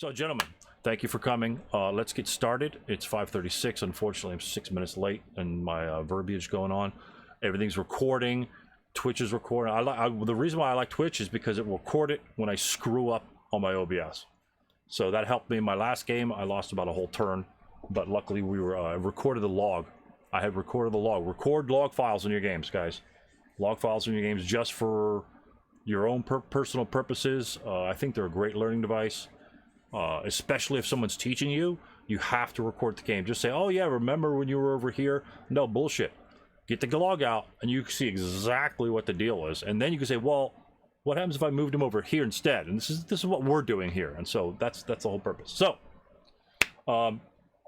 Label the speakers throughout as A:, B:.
A: So, gentlemen, thank you for coming. Let's get started. It's 5:36. Unfortunately, I'm 6 minutes late, and my verbiage going on. Everything's recording. Twitch is recording. The reason why I like Twitch is because it will record it when I screw up on my OBS. So that helped me in my last game. I lost about a whole turn, but luckily we were recorded the log. I have recorded the log. Record log files in your games, guys. Log files in your games just for your own personal purposes. I think they're a great learning device. Especially if someone's teaching you, you have to record the game. Just say, oh yeah, remember when you were over here? No, bullshit. Get the log out and you can see exactly what the deal is. And then you can say, well, what happens if I moved him over here instead? And this is what we're doing here. And so that's the whole purpose. So,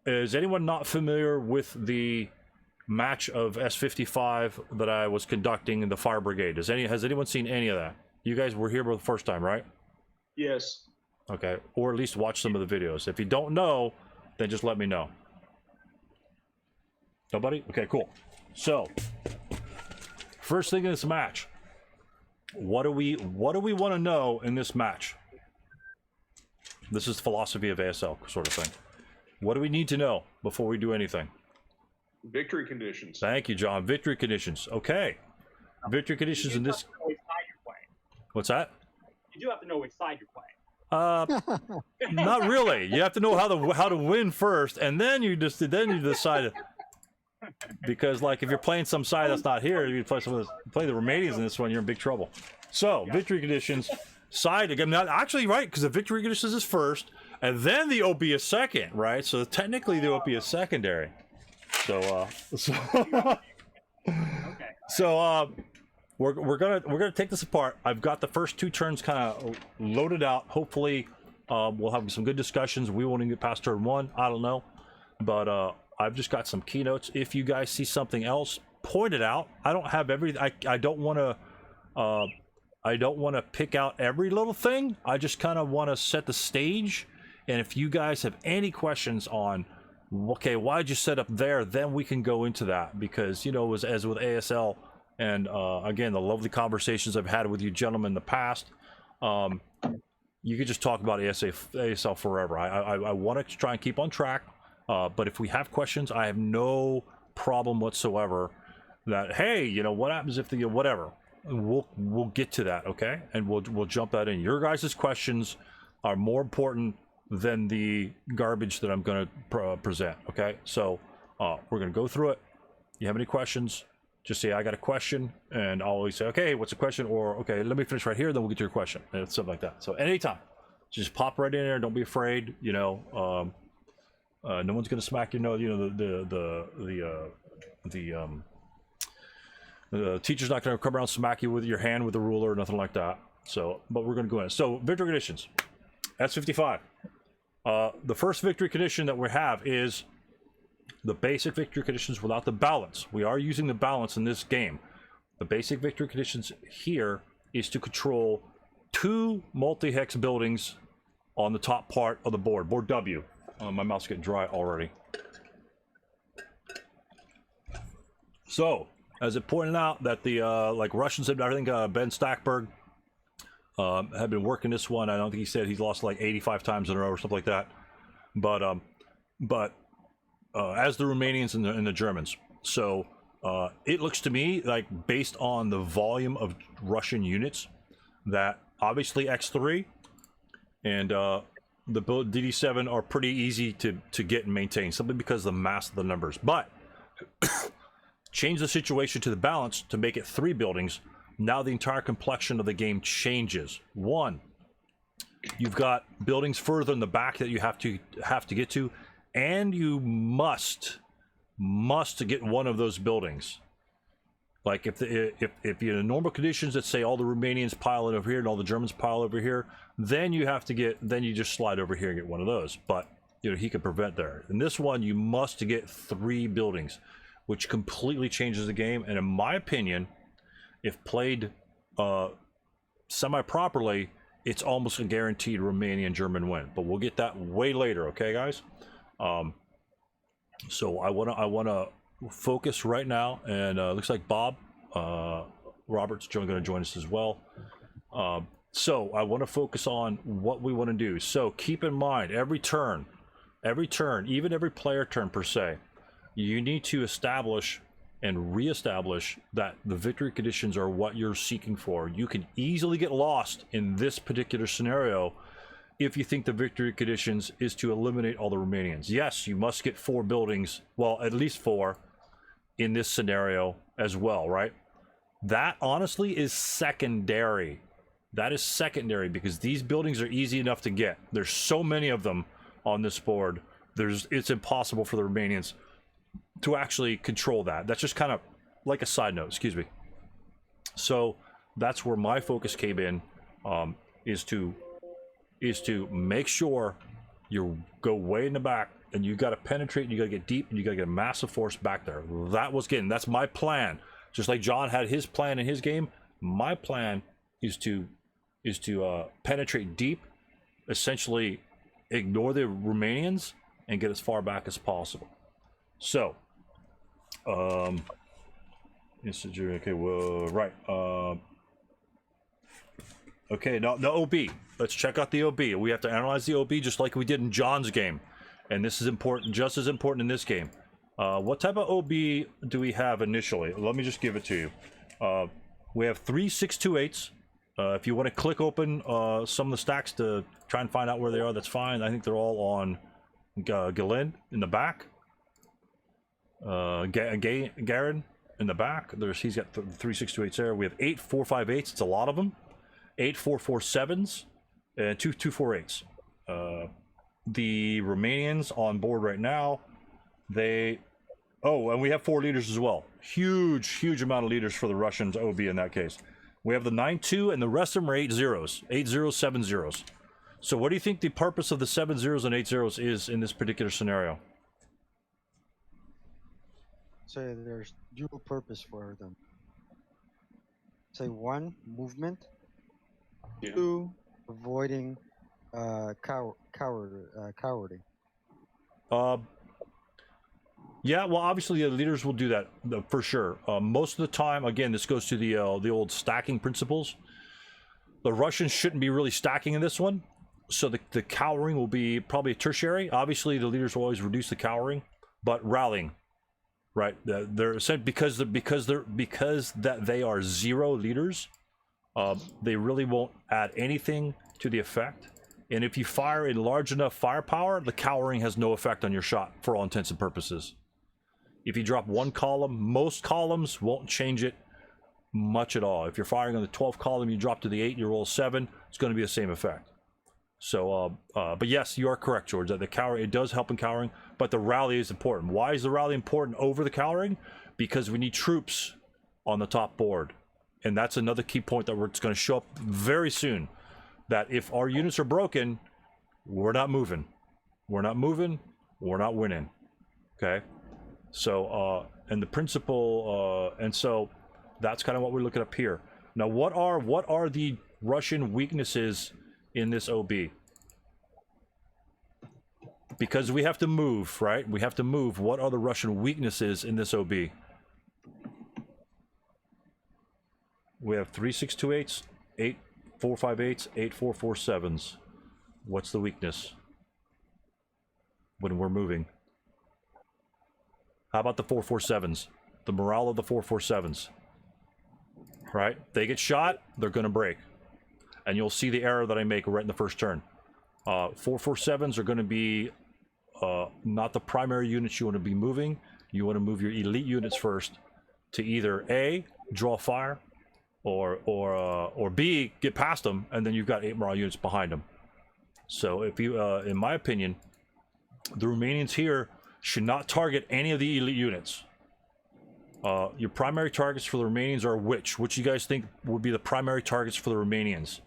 A: is anyone not familiar with the match of S55 that I was conducting in the fire brigade? Has anyone seen any of that? You guys were here for the first time, right?
B: Yes.
A: Okay, or at least watch some of the videos. If you don't know, then just let me know. Nobody? Okay, cool. So, first thing in this match, what do we want to know in this match? This is the philosophy of ASL sort of thing. What do we need to know before we do anything?
B: Victory conditions.
A: Thank you, John. Victory conditions. Okay. Victory conditions in this. What's that?
C: You do have to know which side you're playing.
A: Not really. You have to know how to win first, and then you decide. Because like if you're playing some side that's not here, you play play the Romanians in this one, you're in big trouble. So victory conditions, side again. Not actually right, because the victory conditions is first, and then the OB is second, right? So technically the OB is secondary. So We're gonna take this apart. I've got the first two turns kind of loaded out. Hopefully, we'll have some good discussions. We won't even get past turn one. I don't know, but I've just got some keynotes. If you guys see something else, point it out. I don't have every. I don't want to pick out every little thing. I just kind of want to set the stage. And if you guys have any questions on, okay, why'd you set up there? Then we can go into that, because as with ASL. And again, the lovely conversations I've had with you gentlemen in the past, you could just talk about ASL forever. I want to try and keep on track, but if we have questions, I have no problem whatsoever that, hey, what happens if the whatever. We'll get to that, okay? And we'll jump that in. Your guys' questions are more important than the garbage that I'm going to present, okay? So we're going to go through it. You have any questions? Just say, I got a question, and I'll always say, okay, what's the question? Or, okay, let me finish right here, then we'll get to your question. And something like that. So anytime, just pop right in there. Don't be afraid. No one's gonna smack you. The teacher's not gonna come around and smack you with your hand with a ruler or nothing like that. So, but we're gonna go in. So victory conditions, S55. The first victory condition that we have is the basic victory conditions without the balance. We are using the balance in this game. The basic victory conditions here is to control 2 multi-hex buildings on the top part of the board. Board W. My mouth's getting dry already. So, as it pointed out that the Russians and everything, Ben Stackberg had been working this one. I don't think he said he's lost like 85 times in a row or something like that. But as the Romanians and the Germans. So it looks to me like, based on the volume of Russian units, that obviously X3 and the DD7 are pretty easy to get and maintain, simply because of the mass of the numbers. But change the situation to the balance to make it 3 buildings. Now the entire complexion of the game changes. 1, you've got buildings further in the back that you have to get to. And you must get one of those buildings. Like if you're in normal conditions that say all the Romanians pile in over here and all the Germans pile over here, then you just slide over here and get one of those. But he could prevent there. In this one, you must get 3 buildings, which completely changes the game. And in my opinion, if played semi-properly, it's almost a guaranteed Romanian German win. But we'll get that way later, okay, guys? So I wanna focus right now, and looks like Bob Roberts going to join us as well. So I want to focus on what we want to do. So keep in mind, every turn, even every player turn per se, you need to establish and reestablish that the victory conditions are what you're seeking for. You can easily get lost in this particular scenario if you think the victory conditions is to eliminate all the Romanians. Yes, you must get 4 buildings, well, at least 4 in this scenario as well, right? That honestly is secondary. That is secondary because these buildings are easy enough to get. There's so many of them on this board. It's impossible for the Romanians to actually control that. That's just kind of like a side note, excuse me. So that's where my focus came in, is to make sure you go way in the back and you got to penetrate and you got to get deep and you got to get a massive force back there. That's my plan. Just like John had his plan in his game, my plan is to penetrate deep, essentially ignore the Romanians and get as far back as possible. So, okay, well, right. Okay, now the OB. Let's check out the OB. We have to analyze the OB just like we did in John's game, and this is important, just as important in this game. What type of OB do we have initially? Let me just give it to you. We have 3 628s. If you want to click open some of the stacks to try and find out where they are, that's fine. I think they're all on Galen in the back. Garen in the back. He's got 3 628s there. We have 8 458s. It's a lot of them. 8 447s and 2 248s. The Romanians on board right now. And we have 4 leaders as well. Huge amount of leaders for the Russians OB in that case. We have the 9-2 and the rest of them are 8 zeros. 8 zeros, 7 zeros. So what do you think the purpose of the 7 zeros and 8 zeros is in this particular scenario?
D: So there's dual purpose for them. Say 1, movement.
B: Yeah.
D: 2, avoiding cowarding.
A: Yeah, well, obviously the leaders will do that for sure. Most of the time, again, this goes to the old stacking principles. The Russians shouldn't be really stacking in this one, so the cowering will be probably a tertiary. Obviously, the leaders will always reduce the cowering, but rallying, right? They're because they are 0 leaders. They really won't add anything to the effect. And if you fire in large enough firepower, the cowering has no effect on your shot for all intents and purposes. If you drop 1 column, most columns won't change it much at all. If you're firing on the 12th column, you drop to the 8, you roll 7, it's going to be the same effect. So, but yes, you are correct, George, that the cowering, it does help in cowering, but the rally is important. Why is the rally important over the cowering? Because we need troops on the top board. And that's another key point that it's going to show up very soon. That if our units are broken, we're not moving. We're not moving, we're not winning. Okay? So, and the principle, and so that's kind of what we're looking up here. Now, what are the Russian weaknesses in this OB? Because we have to move, right? We have to move. What are the Russian weaknesses in this OB? We have 3 628s, 8 458s, 8 447s. What's the weakness when we're moving? How about the 447s? The morale of the 447s. Right? They get shot, they're going to break. And you'll see the error that I make right in the first turn. 447s are going to be not the primary units you want to be moving. You want to move your elite units first to either A, draw fire, or B, get past them, and then you've got 8 morale units behind them. So if you, in my opinion, the Romanians here should not target any of the elite units. Your primary targets for the Romanians are which? Which you guys think would be the primary targets for the Romanians?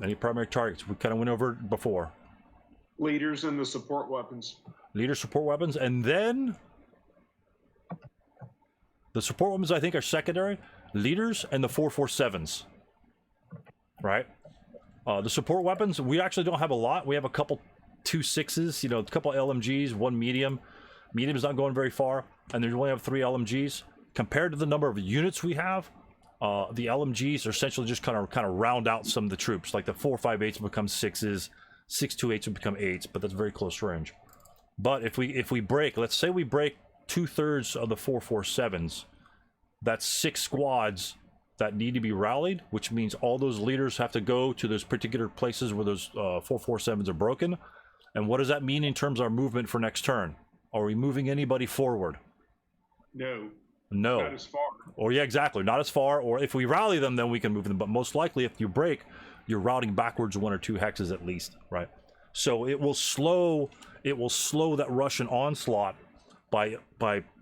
A: Any primary targets? We kind of went over it before.
B: Leaders and the support weapons.
A: Leader, support weapons, and then the support weapons I think are secondary. Leaders and the 447s. Right? The support weapons, we actually don't have a lot. We have a couple 2.6s, you know, a couple LMGs, 1 medium. Medium's not going very far, and we only have 3 LMGs. Compared to the number of units we have, The LMGs are essentially just kind of round out some of the troops. Like the 4.58s become 6s, 6.28s would become 8s, but that's very close range. But if we break, let's say we break 2/3 of the 4.47s, that's 6 squads that need to be rallied, which means all those leaders have to go to those particular places where those 4.47s are broken. And what does that mean in terms of our movement for next turn? Are we moving anybody forward?
B: No.
A: No.
B: Not as far.
A: Or yeah, exactly, not as far. Or if we rally them, then we can move them. But most likely, if you break, you're routing backwards 1 or 2 hexes at least, right? So it will slow that Russian onslaught by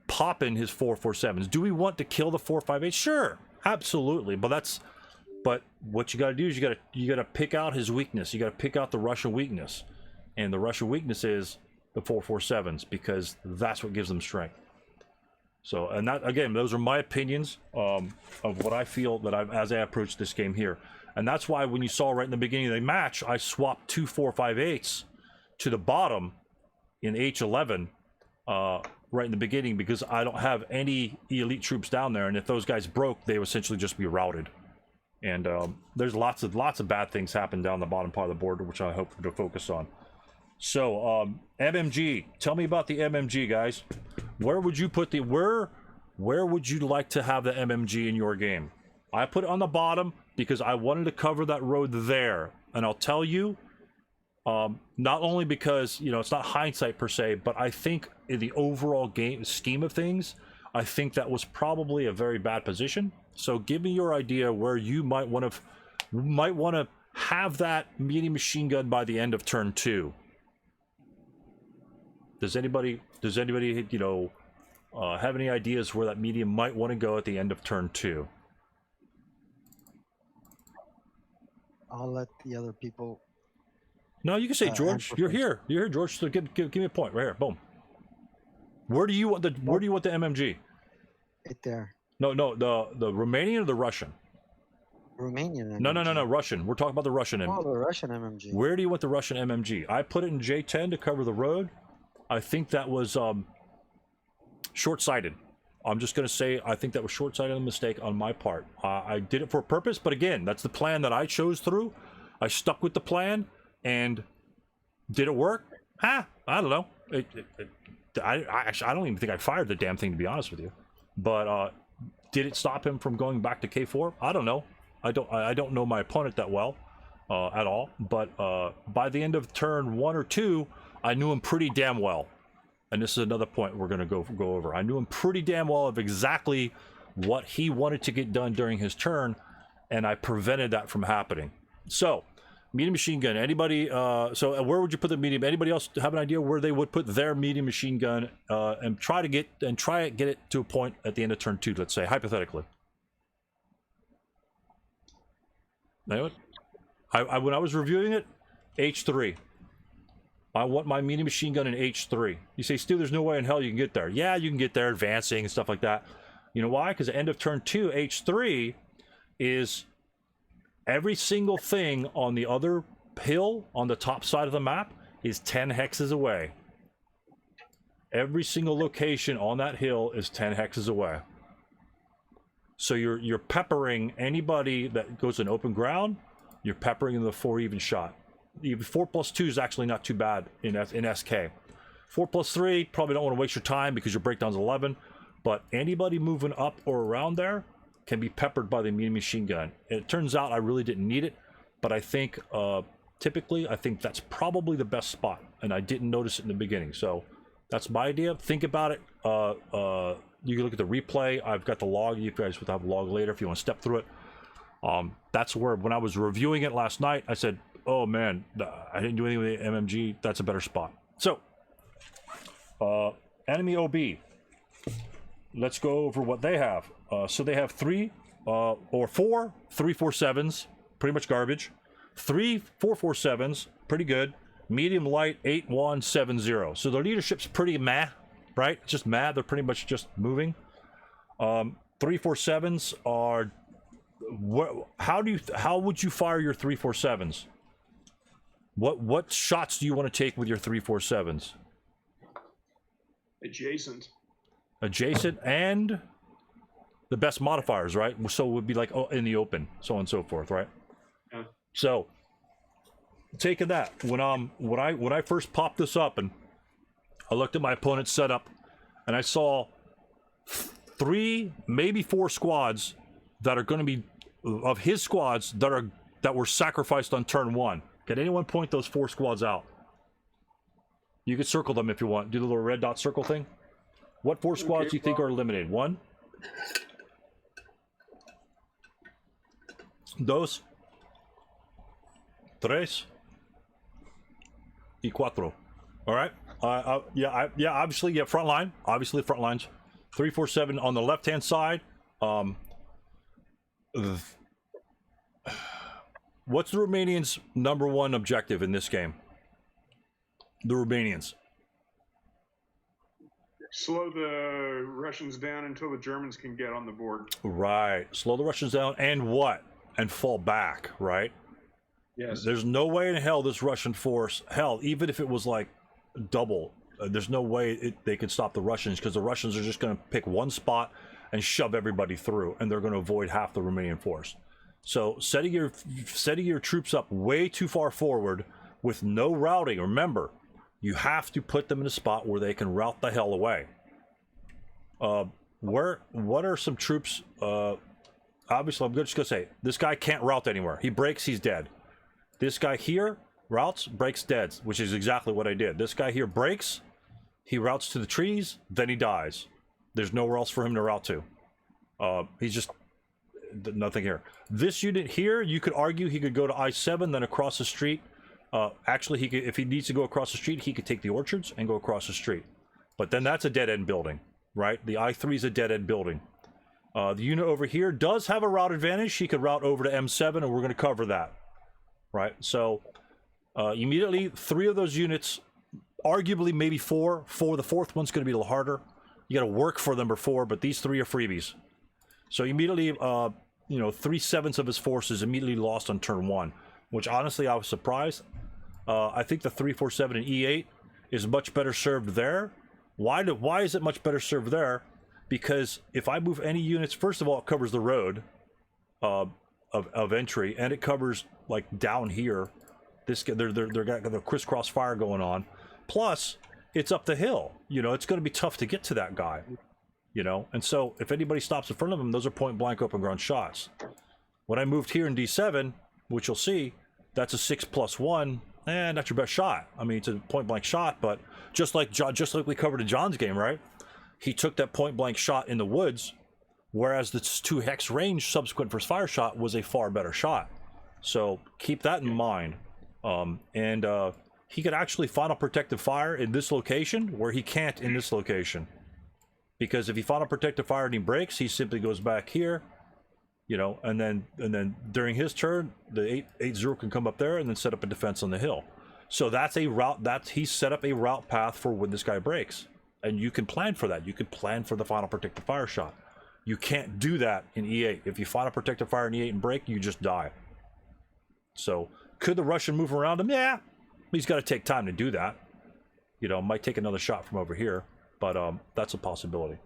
A: popping his 4.47s. Do we want to kill the 4.58? Sure, absolutely. But what you got to do is you got to pick out his weakness. You got to pick out the Russian weakness, and the Russian weakness is the 4.47s, because that's what gives them strength. So, and that, again, those are my opinions of what I feel that as I approach this game here. And that's why when you saw right in the beginning of the match, I swapped 2 4.58s to the bottom in H11 right in the beginning, because I don't have any elite troops down there, and if those guys broke, they would essentially just be routed. And there's lots of bad things happen down the bottom part of the board, which I hope to focus on. So MMG, tell me about the MMG, guys. Where would you put where would you like to have the MMG in your game? I put it on the bottom because I wanted to cover that road there, and I'll tell you, not only because, you know, it's not hindsight per se, but I think in the overall game scheme of things, I think that was probably a very bad position. So give me your idea where you might want to have that medium machine gun by the end of turn 2. Does anybody you know have any ideas where that medium might want to go at the end of turn 2?
D: I'll let the other people.
A: No, you can say George. You're here, George. So give me a point right here. Boom. Where do you want the MMG?
D: Right there.
A: No, the Romanian or the Russian?
D: Romanian MMG.
A: No, Russian. We're talking about the Russian MMG.
D: Oh, the Russian MMG.
A: Where do you want the Russian MMG? I put it in J10 to cover the road. I think that was short-sighted. I'm just going to say I think that was short-sighted, a mistake on my part. I did it for a purpose, but again, that's the plan that I chose through. I stuck with the plan, and did it work? I don't know. I don't even think I fired the damn thing, to be honest with you. But did it stop him from going back to K4? I don't know. I don't know my opponent that well at all. But by the end of turn 1 or 2, I knew him pretty damn well. And this is another point we're going to go over. I knew him pretty damn well of exactly what he wanted to get done during his turn, and I prevented that from happening. So, medium machine gun. Anybody? So, where would you put the medium? Anybody else have an idea where they would put their medium machine gun and try to get it to a point at the end of turn 2? Let's say hypothetically. Anyone? When I was reviewing it, H3. I want my medium machine gun in H3. You say, Stu, there's no way in hell you can get there. Yeah, you can get there, advancing and stuff like that. You know why? Because at the end of turn 2, H3 is every single thing on the other hill on the top side of the map is 10 hexes away. Every single location on that hill is 10 hexes away. So you're peppering anybody that goes in open ground. You're peppering in the 4 even shot. Even 4+2 is actually not too bad in SK. 4+3, probably don't want to waste your time because your breakdown's 11. But anybody moving up or around there can be peppered by the medium machine gun. It turns out I really didn't need it, but I think typically I think that's probably the best spot, and I didn't notice it in the beginning. So that's my idea. Think about it. You can look at the replay. I've got the log. You guys will have a log later if you want to step through it. That's where, when I was reviewing it last night, I said, oh man, I didn't do anything with the MMG. That's a better spot. So, enemy OB. Let's go over what they have. So they have 3 or 4 3.47s, pretty much garbage. 3 4.47s, pretty good. Medium light 8.170. So their leadership's pretty meh, right? Just meh. They're pretty much just moving. 3.47s are. How would you fire your 3.47s? What shots do you want to take with your 3.47s?
B: Adjacent.
A: Adjacent and the best modifiers, right? So it would be like, oh, in the open, so on and so forth, right?
B: Yeah.
A: So taking that, when I first popped this up and I looked at my opponent's setup and I saw 3, maybe 4 squads that are going to be of his squads that were sacrificed on turn 1. Can anyone point those 4 squads out? You can circle them if you want. Do the little red dot circle thing. What 4 squads do you think are eliminated? 1? Dos. Tres. Y cuatro. All right. Yeah. Obviously, yeah. Front line. Obviously, front lines. 3, 4, 7 on the left-hand side. What's the Romanians' #1 objective in this game? The Romanians.
B: Slow the Russians down until the Germans can get on the board.
A: Right. Slow the Russians down and what? And fall back, right?
B: Yes.
A: There's no way in hell this Russian force, hell, even if it was like double, there's no way they could stop the Russians, because the Russians are just going to pick one spot and shove everybody through, and they're going to avoid half the Romanian force. So setting your troops up way too far forward with no routing. Remember, you have to put them in a spot where they can route the hell away. What are some troops? Obviously, I'm just gonna say this guy can't route anywhere. He breaks, he's dead. This guy here routes, breaks, dead, which is exactly what I did. This guy here breaks, he routes to the trees, then he dies. There's nowhere else for him to route to. He's just nothing here. This unit here, you could argue he could go to I-7, then across the street. Actually, he could, if he needs to go across the street, he could take the orchards and go across the street. But then that's a dead-end building, right? The I-3 is a dead-end building. The unit over here does have a route advantage. He could route over to M7, and we're going to cover that, right? So immediately, 3 of those units, arguably maybe 4. The 4th one's going to be a little harder. You got to work for number 4, but these 3 are freebies. So immediately, 3/7 of his forces immediately lost on turn 1, which honestly I was surprised. I think the 3, 4, 7 and E8 is much better served there. Why is it much better served there? Because if I move any units, first of all, it covers the road of entry, and it covers like down here. They're got the crisscross fire going on. Plus, it's up the hill. It's going to be tough to get to that guy. And so if anybody stops in front of him, those are point blank open ground shots. When I moved here in D7, which you'll see, that's a 6+1, and that's your best shot. I mean, it's a point blank shot, but just like we covered in John's game, right? He took that point blank shot in the woods, whereas the 2 hex range subsequent first fire shot was a far better shot. So keep that in mind. He could actually final protective fire in this location where he can't in this location. Because if he final protective fire and he breaks, he simply goes back here, and then during his turn, the 8-0 can come up there and then set up a defense on the hill. So that's a route he set up a route path for when this guy breaks, and you can plan for that. You can plan for the final protective fire shot. You can't do that in E8. If you final protective fire in E8 and break, you just die. So could the Russian move around him? Yeah, he's got to take time to do that. Might take another shot from over here. But that's a possibility.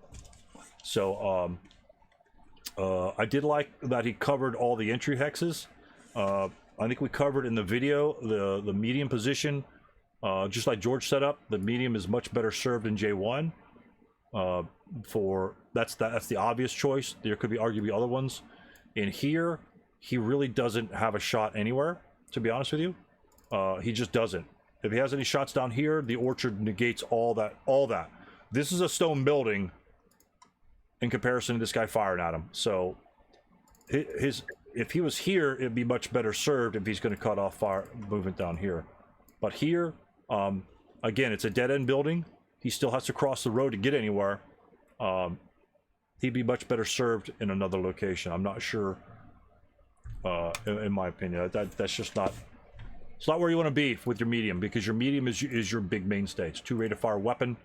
A: So I did like that he covered all the entry hexes. I think we covered in the video the medium position, just like George set up. The medium is much better served in J1. That's the obvious choice. There could be arguably other ones. In here, he really doesn't have a shot anywhere. To be honest with you, he just doesn't. If he has any shots down here, the orchard negates all that. This is a stone building in comparison to this guy firing at him. So if he was here, it'd be much better served if he's going to cut off fire movement down here. But here, again, it's a dead-end building. He still has to cross the road to get anywhere. He'd be much better served in another location. I'm not sure, in my opinion. That's just not... It's not where you want to be with your medium, because your medium is your big mainstay. It's 2 rate of fire weapon.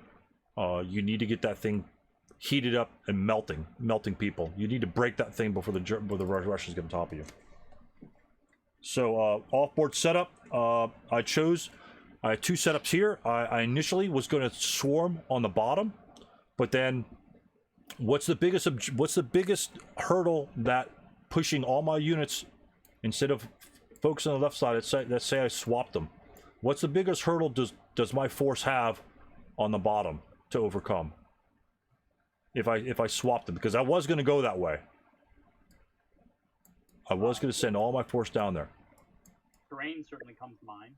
A: You need to get that thing heated up and melting people. You need to break that thing before the Russians get on top of you. So off-board setup, I had 2 setups here. I initially was going to swarm on the bottom, but then What's the biggest hurdle that pushing all my units instead of focusing on the left side? Let's say I swapped them. What's the biggest hurdle does my force have on the bottom to overcome? If I swapped them, because I was going to go that way. I was going to send all my force down there.
C: Terrain certainly comes to mind.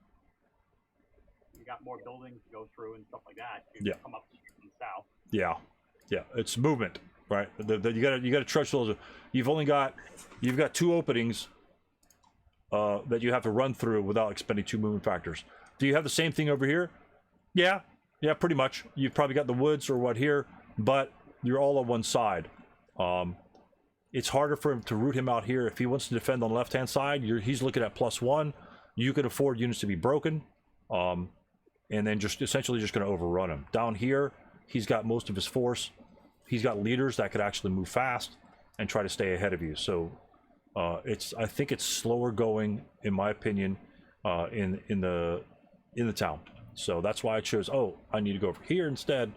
C: You got more buildings to go through and stuff like that. You
A: Yeah.
C: come up from the south.
A: Yeah, yeah, it's movement, right? You gotta trudge those. You've got 2 openings that you have to run through without expending 2 movement factors. Do you have the same thing over here? Yeah, pretty much. You've probably got the woods or what here, but you're all on one side. It's harder for him to root him out here. If he wants to defend on the left-hand side, he's looking at +1. You can afford units to be broken, and then just essentially just going to overrun him. Down here, he's got most of his force. He's got leaders that could actually move fast and try to stay ahead of you. So I think it's slower going, in my opinion, in the town. So that's why I chose, I need to go over here instead.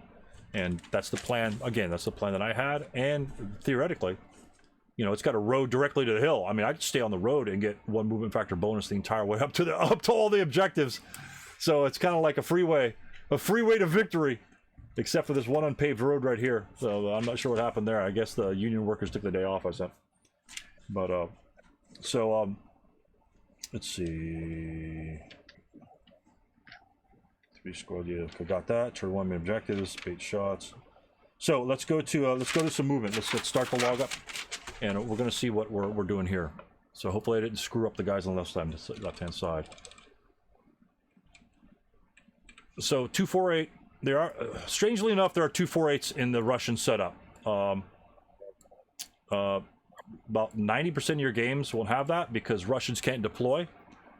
A: And that's the plan. Again, that's the plan that I had. And theoretically, it's got a road directly to the hill. I mean, I could stay on the road and get 1 movement factor bonus the entire way up to all the objectives. So it's kind of like a freeway to victory, except for this one unpaved road right here. So I'm not sure what happened there. I guess the union workers took the day off, I said. But let's see. 3 squad, yeah, got that. Turn 1 main objectives, 8 shots. So let's go to some movement. Let's start the log up, and we're gonna see what we're doing here. So hopefully I didn't screw up the guys on the left-hand side. So 248. There are, strangely enough, there are 248s in the Russian setup. About 90% of your games won't have that because Russians can't deploy,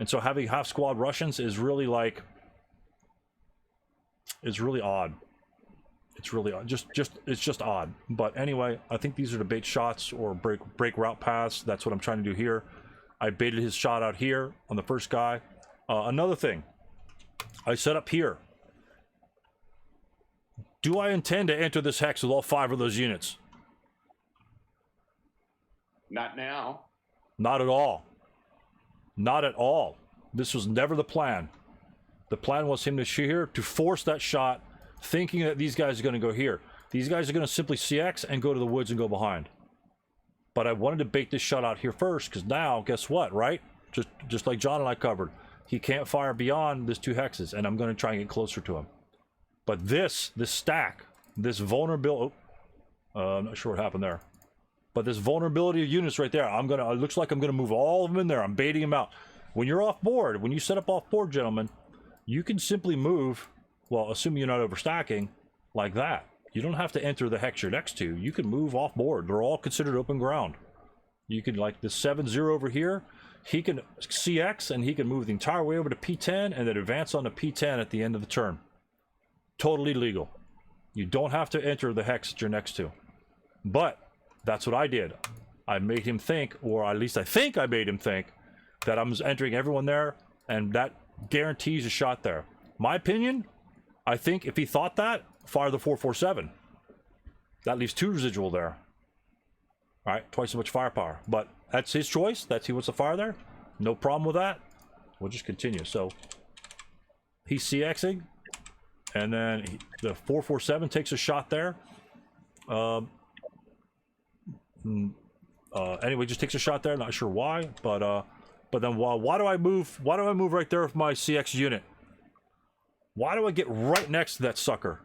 A: and so having half squad Russians is really like, it's really odd. It's really odd. It's just odd. But anyway, I think these are the bait shots or break route paths. That's what I'm trying to do here. I baited his shot out here on the first guy. Another thing, I set up here. Do I intend to enter this hex with all 5 of those units?
B: Not now.
A: Not at all. Not at all. This was never the plan. The plan was him to shoot here, to force that shot, thinking that these guys are going to go here. These guys are going to simply CX and go to the woods and go behind. But I wanted to bait this shot out here first, because now, guess what, right? Just like John and I covered. He can't fire beyond this 2 hexes, and I'm going to try and get closer to him. But this stack, this vulnerability... I'm not sure what happened there. But this vulnerability of units right there, it looks like I'm going to move all of them in there. I'm baiting them out. When you're off board, when you set up off board, gentlemen, you can simply move, well, assuming you're not overstacking, like that. You don't have to enter the hex you're next to. You can move off board. They're all considered open ground. You can, like the 7-0 over here, he can CX and he can move the entire way over to P10 and then advance on to P10 at the end of the turn. Totally legal. You don't have to enter the hex that you're next to. But that's what I did. I made him think, or at least I think I made him think, that I'm entering everyone there, and that guarantees a shot there. My opinion, I think if he thought that, fire the 447. That leaves 2 residual there. Alright, twice as much firepower. But that's his choice. He wants to fire there. No problem with that. We'll just continue. So, he's CXing. And then the 447 takes a shot there. Anyway, just takes a shot there. Not sure why, but then why do I move? Why do I move right there with my CX unit? Why do I get right next to that sucker?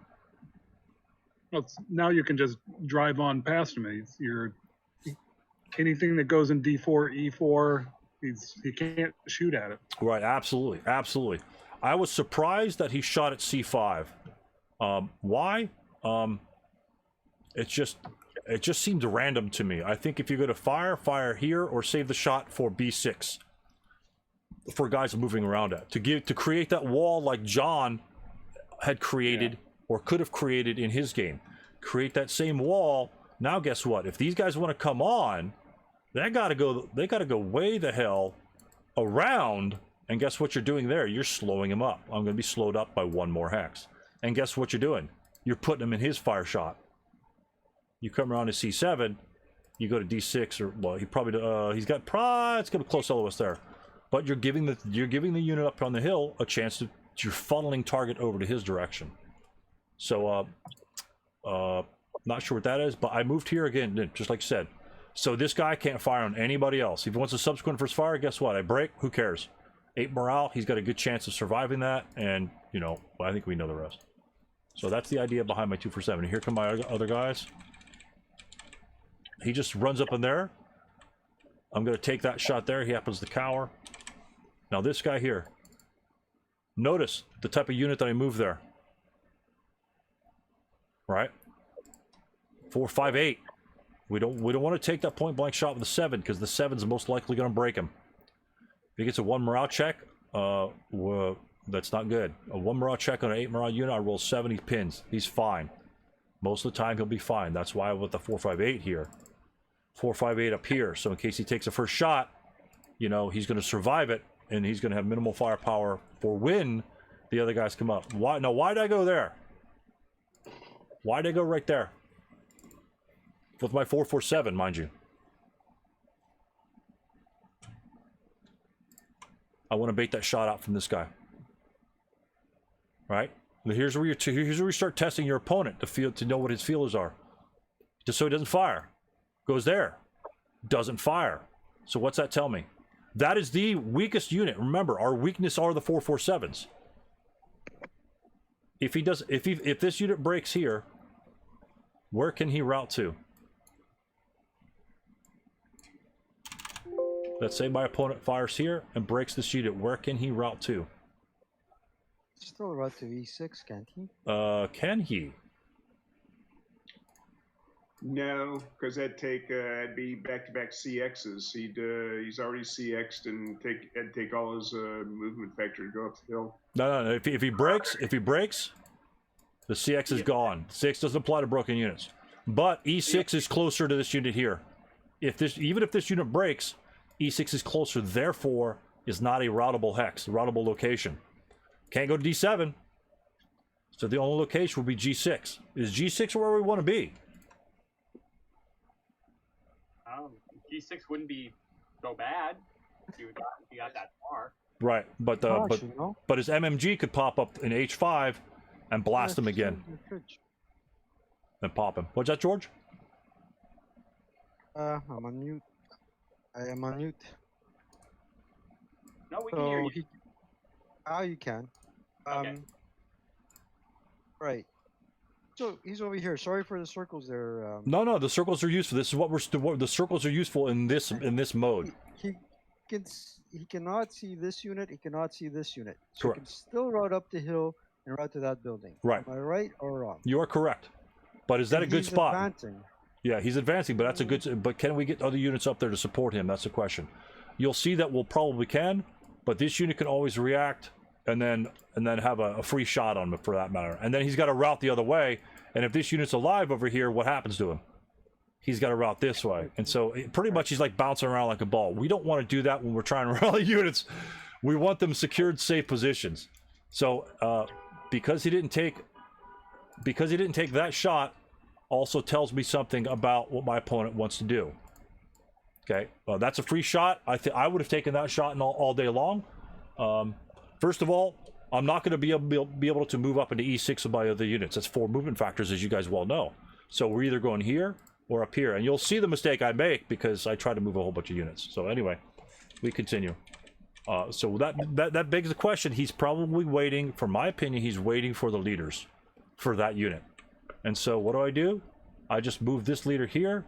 E: Well, now you can just drive on past him. Anything that goes in D4, E4, he can't shoot at it.
A: Right, absolutely, absolutely. I was surprised that he shot at C5. Why? It just seemed random to me. I think if you're going to fire here or save the shot for B6 for guys moving around at to create that wall like John had created or could have created in his game. Create that same wall. Now guess what? If these guys want to come on, they got to go way the hell around, and guess what you're doing there? You're slowing him up. I'm going to be slowed up by 1 more hex. And guess what you're doing? You're putting him in his fire shot. You come around to C7, you go to D6, or well, he probably he's got it's gonna be close LOS there, but you're giving the unit up on the hill a chance to you're funneling target over to his direction. So not sure what that is, but I moved here again, just like you said. So this guy can't fire on anybody else. If he wants a subsequent first fire, guess what? I break. Who cares? 8 morale. He's got a good chance of surviving that, and you know, I think we know the rest. So that's the idea behind my 2 for 7. Here come my other guys. He just runs up in there. I'm going to take that shot there. He happens to cower. Now this guy here. Notice the type of unit that I moved there. Right? 4, 5, 8. We don't want to take that point blank shot with the 7 because the 7's most likely going to break him. If he gets a 1 morale check, that's not good. A 1 morale check on an 8 morale unit, I roll 70 pins. He's fine. Most of the time he'll be fine. That's why I went the 4, 5, 8 here. 4, 5, 8 up here. So in case he takes a first shot, you know, he's going to survive it, and he's going to have minimal firepower for when the other guys come up. Why? No, why did I go there? Why did I go right there? With my 4, 4, 7, mind you. I want to bait that shot out from this guy. Right? Here's where you start testing your opponent to know what his feelers are. Just so he doesn't fire. Goes there. Doesn't fire. So what's that tell me? That is the weakest unit. Remember, our weakness are the 4, 4, 7s. If this unit breaks here, where can he route to? Let's say my opponent fires here and breaks this unit. Where can he route to?
D: Still route to E6, can't he?
A: Can he?
B: No, because that'd be back-to-back CXs. He's already CX'd and take all his movement factor to go up the hill.
A: No. If he breaks, the CX is gone. CX doesn't apply to broken units. But E6 is closer to this unit here. Even if this unit breaks, E6 is closer, therefore is not a routable hex, a routable location. Can't go to D7. So the only location would be G6. Is G6 where we want to be?
C: G6 wouldn't be so bad if you got that far.
A: Right, but his MMG could pop up in H5 and blast him again. And pop him. What's that, George?
D: I'm on mute. I am on mute.
C: No, we can hear you.
D: You can.
C: Okay.
D: Right. So he's over here. Sorry for the circles there.
A: No, the circles are useful. This is what the circles are useful in this mode.
D: He cannot see this unit. He cannot see this unit. So
A: Correct.
D: he can still route up the hill and route to that building.
A: Right.
D: Am I right or wrong?
A: You are correct. But is that a good spot?
D: Advancing. Yeah,
A: he's advancing, but that's a good. But can we get other units up there to support him? That's the question. You'll see that we'll probably can, but this unit can always react and then have a free shot on him for that matter. And then he's got to route the other way. And if this unit's alive over here, what happens to him? He's got to route this way. And so pretty much he's like bouncing around like a ball. We don't want to do that when we're trying to rally units. We want them secured, safe positions. So because he didn't take that shot, also tells me something about what my opponent wants to do. Okay, that's a free shot. I would have taken that shot all day long. First of all, I'm not going to be able to move up into E6 with my other units. That's 4 movement factors, as you guys well know. So we're either going here or up here. And you'll see the mistake I make because I try to move a whole bunch of units. So anyway, we continue. So that begs the question. He's probably waiting, for my opinion, he's waiting for the leaders for that unit. And so what do? I just move this leader here.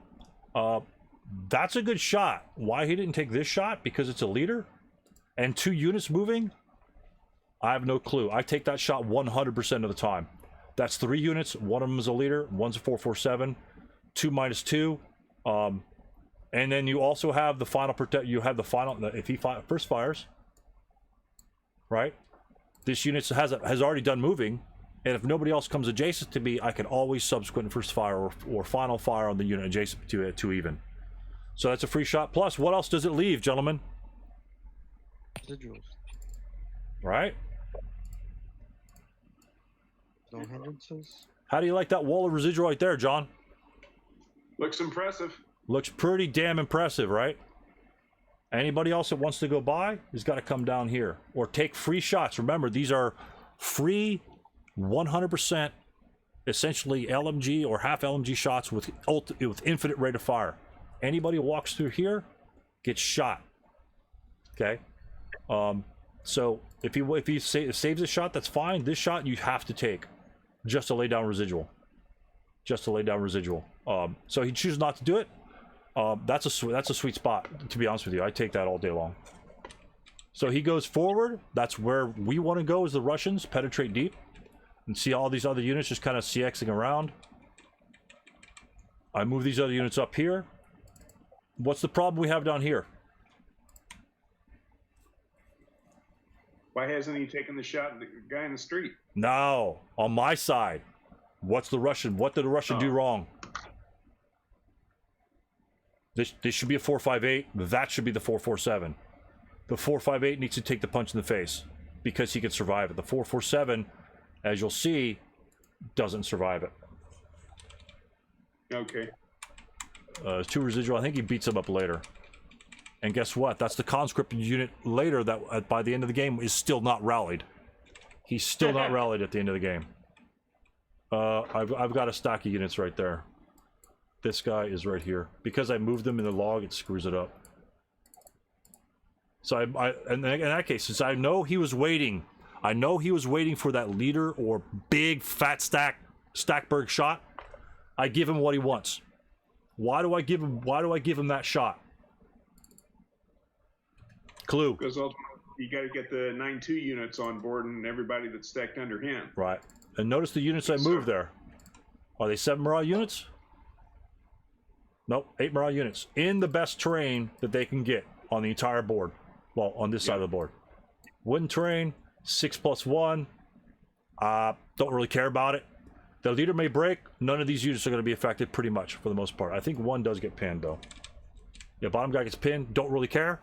A: That's a good shot. Why he didn't take this shot? Because it's a leader? And 2 units moving? I have no clue. I take that shot 100% of the time. That's 3 units. One of them is a leader. One's a 447. 2 minus 2. And then you also have the final protect. You have the final. If he first fires, right? This unit has already done moving, and if nobody else comes adjacent to me, I can always subsequent first fire or final fire on the unit adjacent to even. So that's a free shot. Plus, what else does it leave, gentlemen?
D: Residuals.
A: Right?
D: No hindrances.
A: How do you like that wall of residual right there, John?
B: Looks impressive.
A: Looks pretty damn impressive, right? Anybody else that wants to go by has got to come down here or take free shots. Remember, these are free 100% essentially LMG or half LMG shots with infinite rate of fire. Anybody who walks through here gets shot. Okay? So if he saves a shot, that's fine. This shot you have to take just to lay down residual. Just to lay down residual. So he chooses not to do it. That's a sweet spot, to be honest with you. I take that all day long. So he goes forward. That's where we want to go as the Russians. Penetrate deep. And see all these other units just kind of CXing around. I move these other units up here. What's the problem we have down here?
B: Why hasn't he taken the shot at the guy in the street?
A: No, on my side. What did the Russian do wrong? This should be a 458. That should be the 447. The 458 needs to take the punch in the face because he can survive it. The 447, as you'll see, doesn't survive it.
B: Okay.
A: There's 2 residual. I think he beats him up later. And guess what? That's the conscript unit later that by the end of the game is still not rallied. He's still not rallied at the end of the game. I've got a stack of units right there. This guy is right here. Because I moved them in the log, it screws it up. So in that case, since I know he was waiting, for that leader or big fat Stackberg shot, I give him what he wants. Why do I give him that shot? Clue.
B: Because you got to get the 9-2 units on board and everybody that's stacked under him.
A: Right. And notice the units I moved there. Are they 7 morale units? Nope, 8 morale units. In the best terrain that they can get on the entire board. Well, on this side of the board. Wooden terrain, 6+1. Don't really care about it. The leader may break. None of these units are going to be affected pretty much for the most part. I think one does get pinned though. Yeah, bottom guy gets pinned. Don't really care.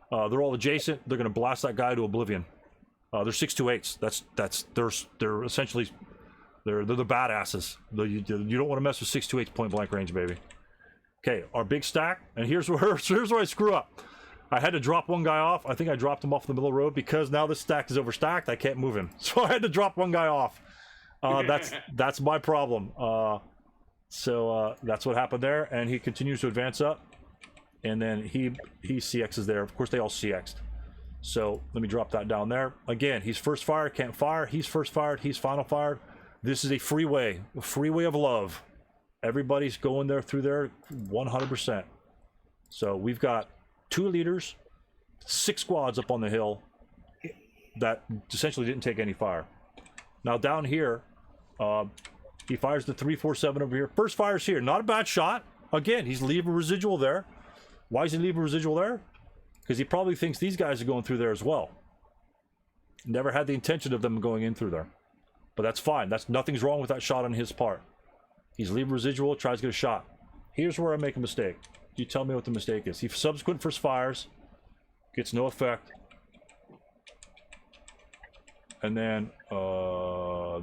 A: They're all adjacent. They're going to blast that guy to oblivion. They're 628s. They're essentially they're the badasses. You don't want to mess with 628s point blank range, baby. Okay, our big stack, and here's where I screw up. I had to drop one guy off. I think I dropped him off the middle of the road because now this stack is overstacked. I can't move him, so I had to drop one guy off. That's my problem. So that's what happened there, and he continues to advance up, and then he CXs there. Of course, they all CX'd. So let me drop that down there. Again, he's first fire, can't fire. He's first fired, he's final fired. This is a freeway of love. Everybody's going there through there 100%. So we've got 2 leaders, 6 squads up on the hill that essentially didn't take any fire. Now down here, he fires the 347 over here. First fire's here, not a bad shot. Again, he's leaving residual there. Why is he leaving residual there? Because he probably thinks these guys are going through there as well. Never had the intention of them going in through there. But that's fine. Nothing's wrong with that shot on his part. He's leaving residual, tries to get a shot. Here's where I make a mistake. You tell me what the mistake is. He subsequent first fires, gets no effect. And then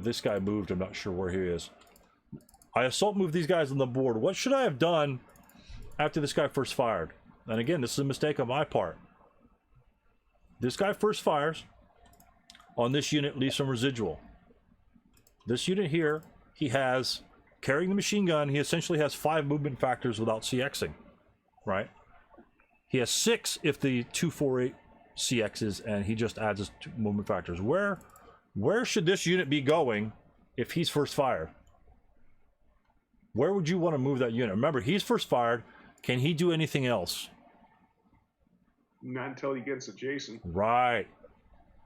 A: this guy moved. I'm not sure where he is. I assault moved these guys on the board. What should I have done after this guy first fired? And again, this is a mistake on my part. This guy first fires. On this unit, leaves some residual. This unit here, he has, carrying the machine gun, he essentially has 5 movement factors without CXing. Right? He has 6 if the 248 CXs, and he just adds his 2 movement factors. Where should this unit be going if he's first fired? Where would you want to move that unit? Remember, he's first fired. Can he do anything else?
B: Not until he gets adjacent.
A: Right.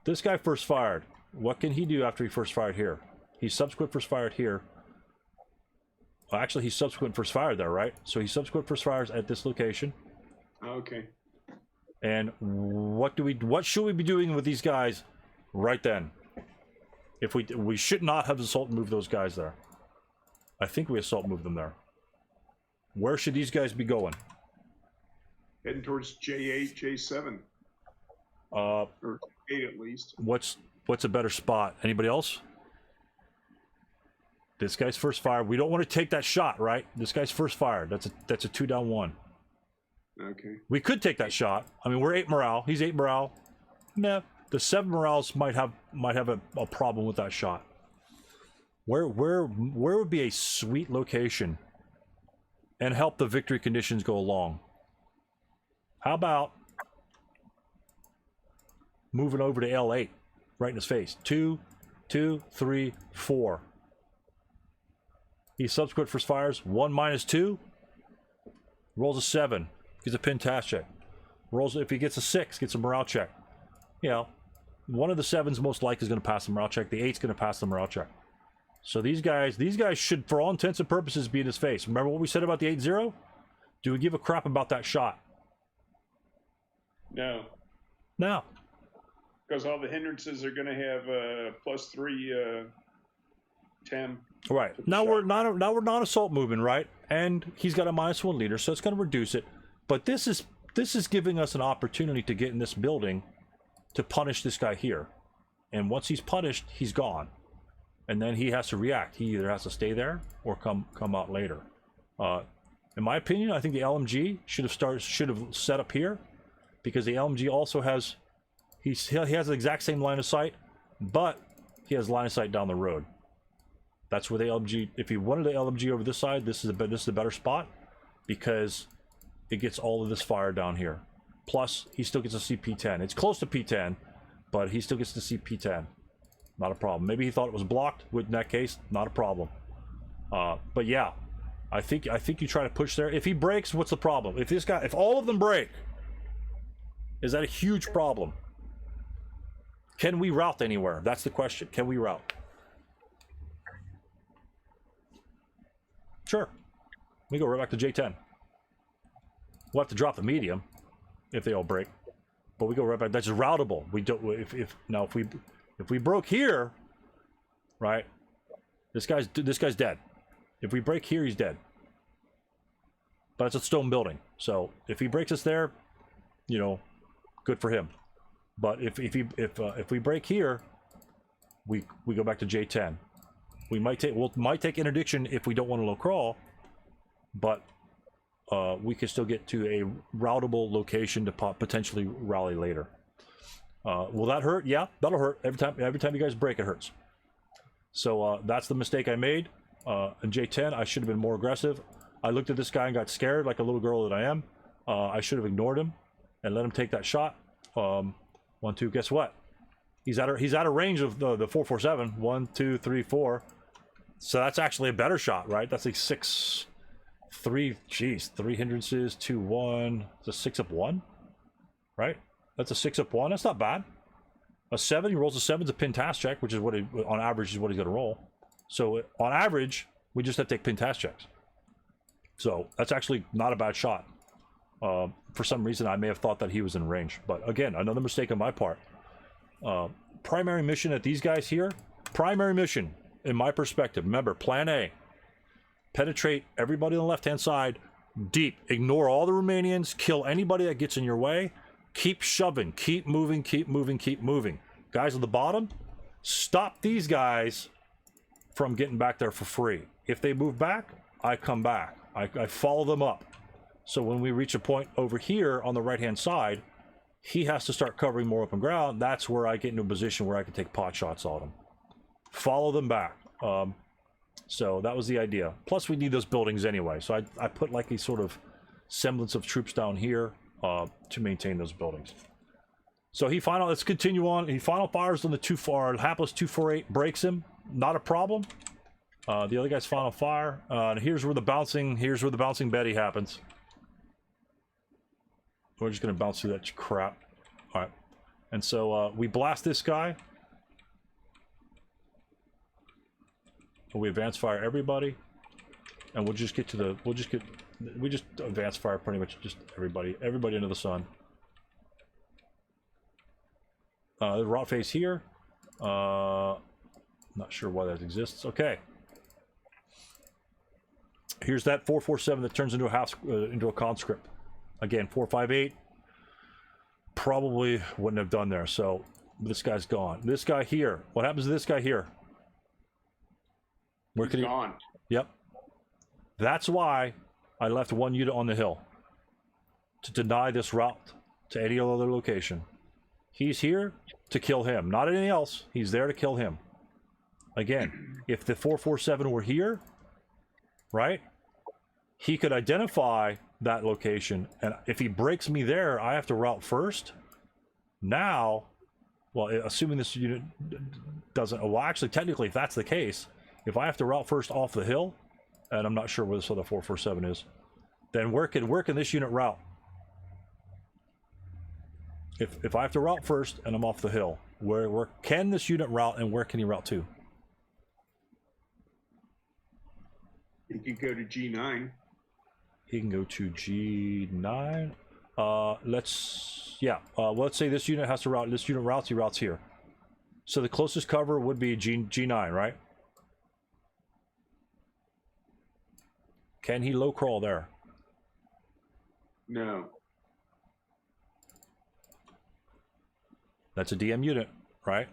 A: This guy first fired. What can he do after he first fired here? He's subsequent first fired here. Well, actually, he's subsequent first fired there, right? So he subsequent first fires at this location.
B: Okay.
A: And what should we be doing with these guys right then? If we should not have assault moved those guys there. I think we assault moved them there. Where should these guys be going?
B: Heading towards J8, J7. Or 8 at least.
A: What's a better spot? Anybody else? This guy's first fire. We don't want to take that shot, right? This guy's first fire. That's a 2-down-1.
B: Okay.
A: We could take that shot. I mean, we're 8 morale. He's 8 morale. Nah, the 7 morales might have a problem with that shot. Where would be a sweet location and help the victory conditions go along? How about moving over to L8, right in his face? 2, 2, 3, 4. He subsequent first fires. 1 minus 2. Rolls a 7. Gets a pin task check. Rolls, if he gets a 6, gets a morale check. You know, one of the 7s most likely is going to pass the morale check. The 8's going to pass the morale check. So these guys should, for all intents and purposes, be in his face. Remember what we said about the 8-0? Do we give a crap about that shot?
B: No,
A: No.
B: because all the hindrances are going to have +3 10.
A: Right. Now we're non-assault movement, right? And he's got a -1 leader, so it's going to reduce it. But this is giving us an opportunity to get in this building to punish this guy here. And once he's punished, he's gone. And then he has to react. He either has to stay there or come out later. In my opinion, I think the LMG should have set up here, because the LMG also has he has the exact same line of sight, but he has line of sight down the road. That's where the LMG. If he wanted the LMG over this side, this is a better spot, because it gets all of this fire down here. Plus, he still gets a CP10. It's close to P10, but he still gets to CP10. Not a problem. Maybe he thought it was blocked. In that case, not a problem. But yeah, I think you try to push there. If he breaks, what's the problem? If all of them break, is that a huge problem? Can we route anywhere? That's the question. Can we route? Sure. We go right back to J10. We'll have to drop the medium if they all break, but we go right back. That's routable. We don't. If we broke here, right? This guy's dead. If we break here, he's dead. But it's a stone building, so if he breaks us there, you know, good for him. But if we break here, we go back to J10. We might take interdiction if we don't want to low crawl, but we can still get to a routable location to potentially rally later. Will that hurt? Yeah, that'll hurt. Every time you guys break, it hurts. So that's the mistake I made. In J10, I should have been more aggressive. I looked at this guy and got scared like a little girl that I am. I should have ignored him and let him take that shot. 1, 2. Guess what? He's out of range of the 447. 1, 2, 3, 4. So that's actually a better shot, right? That's like 6, 3. Geez, 3 hindrances, 2, 1. It's a 6 up 1, right? That's a 6 up 1. That's not bad. A 7. He rolls a 7. It's a pin task check, which is what on average is what he's going to roll. So on average, we just have to take pin task checks. So that's actually not a bad shot. For some reason, I may have thought that he was in range, but again, another mistake on my part. Primary mission at these guys here. Primary mission, in my perspective. Remember, Plan A. Penetrate everybody on the left-hand side deep. Ignore all the Romanians. Kill anybody that gets in your way. Keep shoving. Keep moving. Keep moving. Keep moving. Guys at the bottom, stop these guys from getting back there for free. If they move back, I come back. I follow them up. So when we reach a point over here on the right-hand side, he has to start covering more open ground. That's where I get into a position where I can take pot shots on him. Follow them back. So that was the idea. Plus, we need those buildings anyway. So I put like a sort of semblance of troops down here to maintain those buildings. So let's continue on. He final fires on the hapless 248, breaks him. Not a problem. The other guy's final fire. Here's where the bouncing Betty happens. We're just gonna bounce through that crap. All right, and so we blast this guy. We advance fire everybody, and we just advance fire pretty much just everybody under the sun. The rot phase here. Not sure why that exists. Okay. Here's that 447 that turns into a conscript. Again, 458 probably wouldn't have done there. So this guy's gone. This guy here. What happens to this guy here? Where
B: He's
A: could he?
B: gone.
A: Yep. That's why I left one unit on the hill to deny this route to any other location. He's here to kill him, not anything else. He's there to kill him. Again, if the 447 were here, right, he could identify that location, and if he breaks me there, I have to route first. Now, well, assuming this unit doesn't, well, actually, technically, if that's the case, if I have to route first off the hill, and I'm not sure where this other 447 is, then where can this unit route? If I have to route first and I'm off the hill, where can this unit route, and where can he route to?
B: He could go to G9.
A: He can go to G9. Let's say this unit has to route. This unit routes. He routes here. So the closest cover would be G9, right? Can he low crawl there?
B: No.
A: That's a DM unit, right?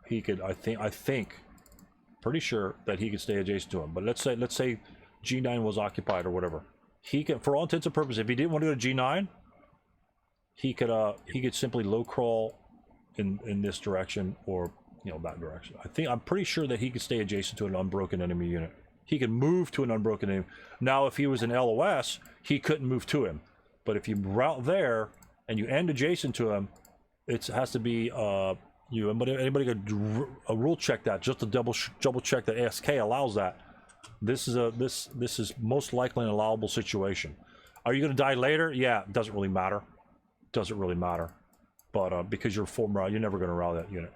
A: He could. I think. Pretty sure that he could stay adjacent to him. But let's say G9 was occupied or whatever. He can, for all intents and purposes, if he didn't want to go to G9, he could simply low crawl in this direction, or that direction. I'm pretty sure that he could stay adjacent to an unbroken enemy unit. He could move to an unbroken enemy. Now, if he was in LOS, he couldn't move to him. But if you route there and you end adjacent to him, it has to be anybody could rule check that, just to double check that ASK allows that. This is most likely an allowable situation. Are you going to die later? Yeah, it doesn't really matter. Doesn't really matter. But because you're full morale, you're never going to route that unit.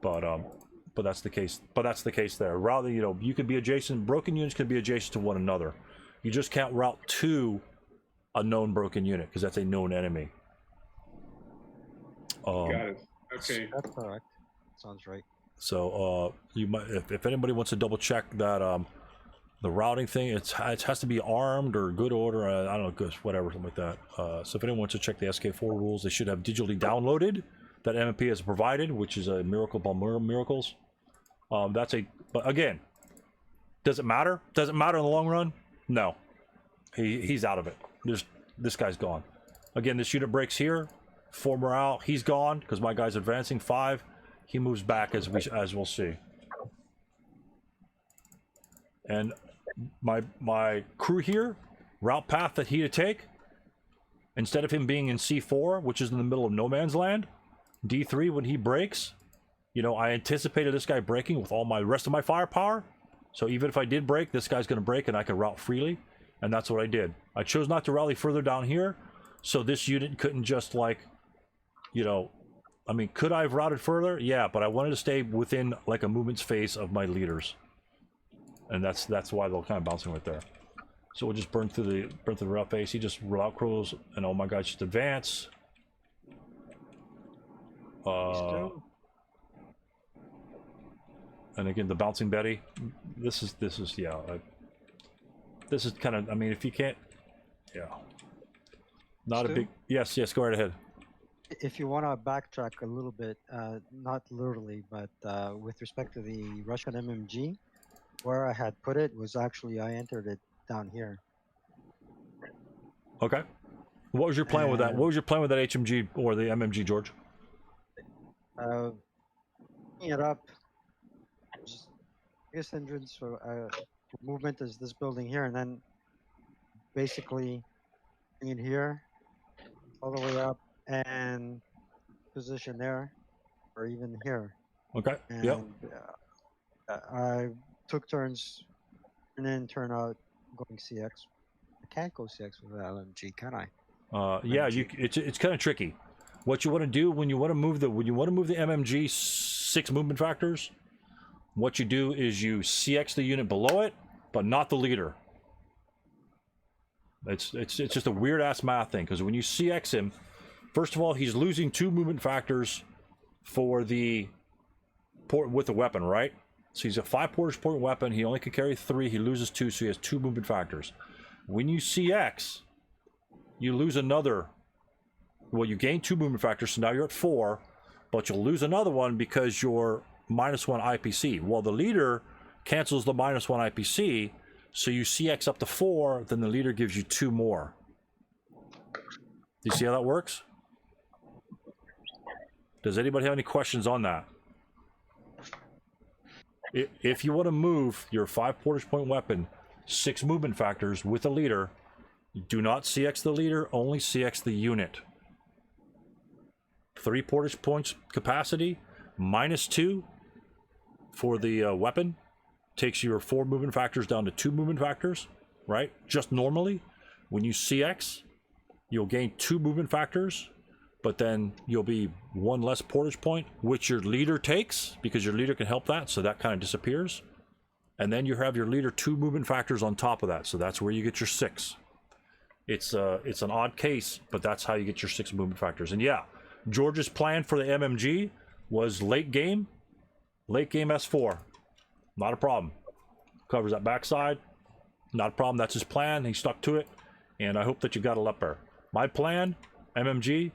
A: But that's the case. But that's the case there. Rather, you could be adjacent. Broken units can be adjacent to one another. You just can't route to a known broken unit because that's a known enemy.
B: Got it. Okay.
D: That's correct. Sounds right.
A: So you might, if anybody wants to double check that the routing thing, it has to be armed or good order. I don't know, good, whatever, something like that. So if anyone wants to check the SK4 rules, they should have digitally downloaded that MMP has provided, which is a miracle by miracles. But again, does it matter? Does it matter in the long run? No. He's out of it. This guy's gone. Again, this unit breaks here. 4 morale, he's gone because my guy's advancing. 5, he moves back as we'll see. And my crew here, route path that he to take, instead of him being in C4, which is in the middle of no man's land, D3 when he breaks, I anticipated this guy breaking with all my rest of my firepower. So even if I did break, this guy's going to break and I can route freely, and that's what I did. I chose not to rally further down here, so this unit couldn't just could I have routed further? Yeah, but I wanted to stay within like a movement's phase of my leaders, and that's why they're kind of bouncing right there. So we'll just burn through the route phase. He just route crawls, and oh my god, just advance. And again, the bouncing Betty. This is kind of. I mean, if you can't, not
D: Stu?
A: a big. Yes, go right ahead.
D: If you want to backtrack a little bit, not literally, but with respect to the Russian MMG, where I had put it was actually I entered it down here.
A: Okay. What was your plan with that? What was your plan with that HMG or the MMG, George?
D: Picking it up. Just, biggest entrance for movement is this building here, and then basically bring it here, all the way up, and position there, or even here.
A: Okay.
D: And,
A: yep.
D: I took turns, and then turn out going CX. I can't go CX with the LMG, can I?
A: Yeah, it's kind of tricky. What you want to do when you want to move the MMG 6 movement factors, what you do is you CX the unit below it, but not the leader. It's just a weird ass math thing, because when you CX him, first of all, he's losing 2 movement factors for the port with the weapon, right? So he's a 5 portage point weapon. He only can carry 3. He loses 2, so he has 2 movement factors. When you CX, you lose another. Well, you gain 2 movement factors, so now you're at 4, but you'll lose another one because your -1 IPC. Well, the leader cancels the -1 IPC, so you CX up to 4, then the leader gives you 2 more. Do you see how that works? Does anybody have any questions on that? If you want to move your 5 portage point weapon 6 movement factors with a leader, do not CX the leader, only CX the unit. 3 portage points capacity, -2 for the weapon, takes your 4 movement factors down to 2 movement factors, right? Just normally, when you CX, you'll gain 2 movement factors, but then you'll be 1 less portage point, which your leader takes, because your leader can help that, so that kind of disappears. And then you have your leader 2 movement factors on top of that, so that's where you get your 6. It's an odd case, but that's how you get your 6 movement factors. And yeah, George's plan for the MMG was late game S4. Not a problem. Covers that backside. Not a problem. That's his plan. He stuck to it. And I hope that you got it up there. My plan, MMG,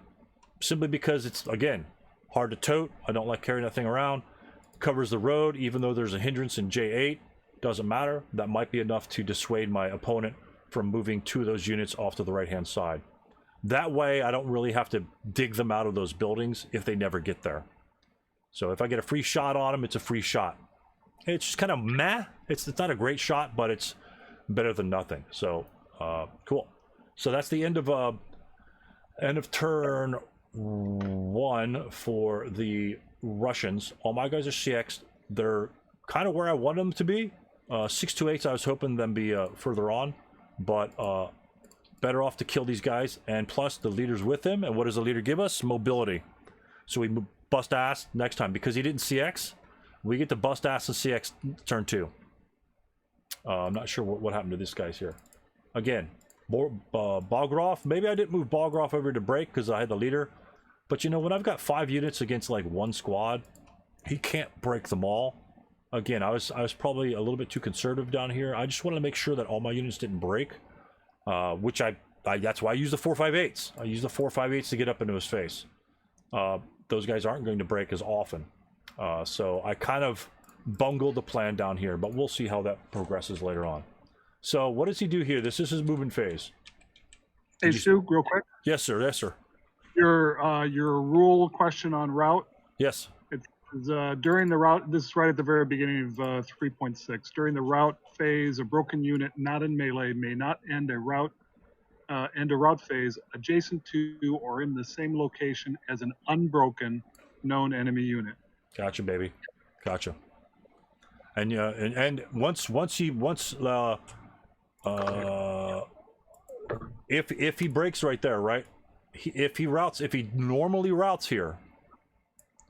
A: simply because it's, again, hard to tote. I don't like carrying that thing around. Covers the road, even though there's a hindrance in J8. Doesn't matter. That might be enough to dissuade my opponent from moving 2 of those units off to the right-hand side. That way, I don't really have to dig them out of those buildings if they never get there. So if I get a free shot on them, it's a free shot. It's just kind of meh. It's not a great shot, but it's better than nothing. So, cool. So that's the end of turn 1 for the Russians. All my guys are CX'd. They're kind of where I want them to be. 628s, I was hoping them be further on, but better off to kill these guys. And plus, the leader's with him. And what does the leader give us? Mobility. So we bust ass next time. Because he didn't CX, we get to bust ass and CX turn 2. I'm not sure what happened to this guy's here. Again, Bogrov. Maybe I didn't move Bogrov over to break because I had the leader. But you know, when I've got 5 units against like 1 squad, he can't break them all. Again, I was probably a little bit too conservative down here. I just wanted to make sure that all my units didn't break. Which that's why I use the 458s. I use the 458s to get up into his face. Those guys aren't going to break as often. So I kind of bungled the plan down here, but we'll see how that progresses later on. So what does he do here? This is his movement phase.
E: Hey, Stu, real quick.
A: Yes, sir. Yes, sir.
E: Your rule question on route.
A: Yes.
E: It's during the route. This is right at the very beginning of 3.6. During the route phase, a broken unit not in melee may not end a route phase adjacent to or in the same location as an unbroken known enemy unit. Gotcha,
A: baby. Gotcha. And yeah, and once if he breaks right there, right? If he normally routes here,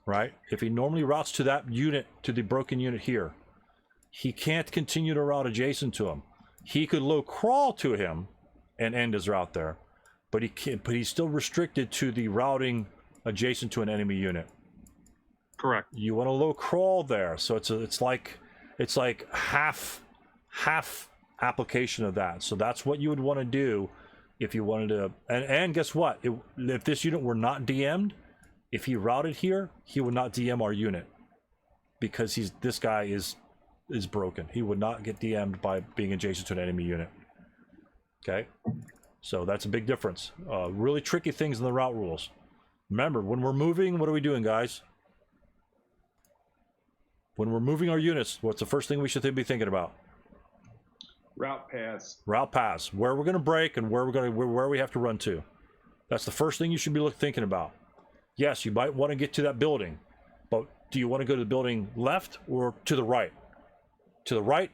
A: right? If he normally routes to that unit, to the broken unit here, he can't continue to route adjacent to him. He could low crawl to him and end his route there, but he can't. But he's still restricted to the routing adjacent to an enemy unit.
E: Correct.
A: You want to low crawl there, so it's like half application of that. So that's what you would want to do if you wanted to. And guess what? If this unit were not DM'd, if he routed here, he would not DM our unit because this guy is broken. He would not get DM'd by being adjacent to an enemy unit. Okay, so that's a big difference. Really tricky things in the route rules. Remember, when we're moving, what are we doing, guys? When we're moving our units, what's the first thing we should be thinking about?
B: Route paths.
A: Route paths. Where we're going to break and where we have to run to. That's the first thing you should be thinking about. Yes, you might want to get to that building, but do you want to go to the building left or to the right? To the right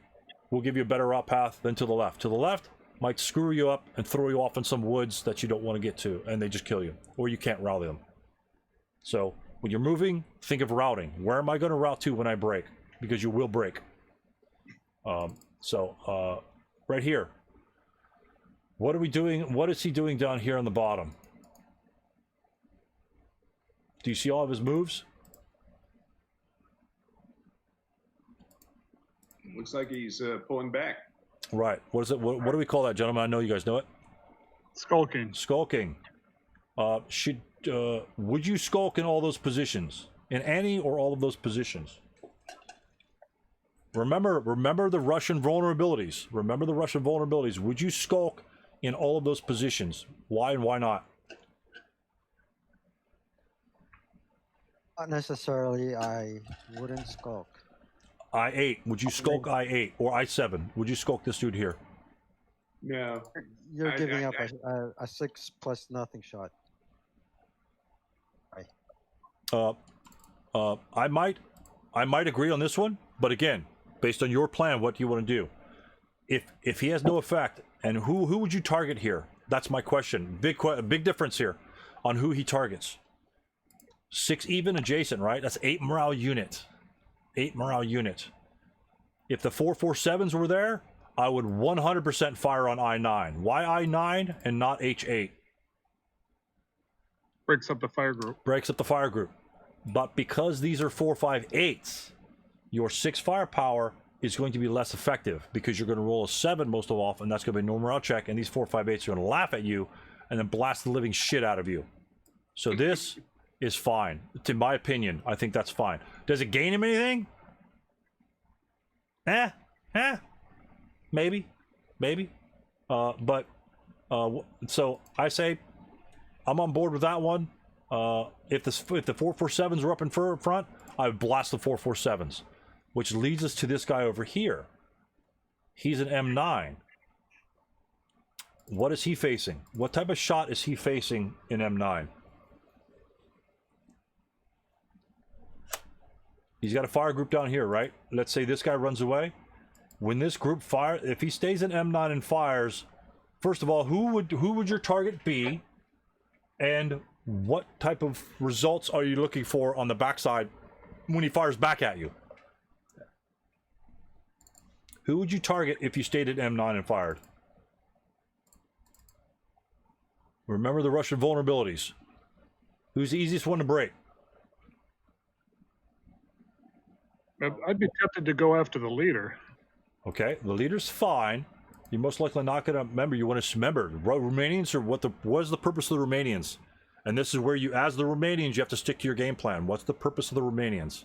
A: will give you a better route path than to the left. To the left might screw you up and throw you off in some woods that you don't want to get to, and they just kill you, or you can't rally them. So when you're moving, think of routing. Where am I going to route to when I break? Because you will break. Right here. What are we doing? What is he doing down here on the bottom? Do you see all of his moves?
B: Looks like he's pulling back.
A: Right. What is it? What do we call that, gentlemen? I know you guys know it.
E: Skulking.
A: Skulking. Would you skulk in all those positions? In any or all of those positions? Remember the Russian vulnerabilities. Remember the Russian vulnerabilities. Would you skulk in all of those positions? Why and why not?
D: Not necessarily. I wouldn't skulk.
A: I8. Would you skulk I8 or I7? Would you skulk this dude here?
B: No.
D: You're
B: I-
D: giving
B: I-
D: up a 6+0 shot.
A: I might agree on this one, but again, based on your plan, what do you want to do? If he has no effect, and who would you target here? That's my question. Big difference here on who he targets. 6 even adjacent, right? That's 8 morale unit. 8 morale unit. If the 447s were there, I would 100% fire on I9. Why I9 and not H8?
E: Breaks up the fire group.
A: Breaks up the fire group. But because these are 458s, your 6 firepower is going to be less effective because you're going to roll a 7 most of all, and that's going to be a no morale check, and these 458s are going to laugh at you and then blast the living shit out of you. So this is fine. In my opinion, I think that's fine. Does it gain him anything? Maybe. So I say I'm on board with that one. If the 447s were up in front, I would blast the 447s, which leads us to this guy over here. He's an M9. What is he facing? What type of shot is he facing in M9? He's got a fire group down here, right? Let's say this guy runs away. When this group fire, if he stays in M9 and fires, first of all, who would your target be? And what type of results are you looking for on the backside when he fires back at you? Who would you target if you stayed at M9 and fired? Remember the Russian vulnerabilities. Who's the easiest one to break?
E: I'd be tempted to go after the leader.
A: Okay, the leader's fine. You're most likely not going to remember. You want to remember Romanians, or what is the purpose of the Romanians? And this is where you, as the Romanians, you have to stick to your game plan. What's the purpose of the Romanians?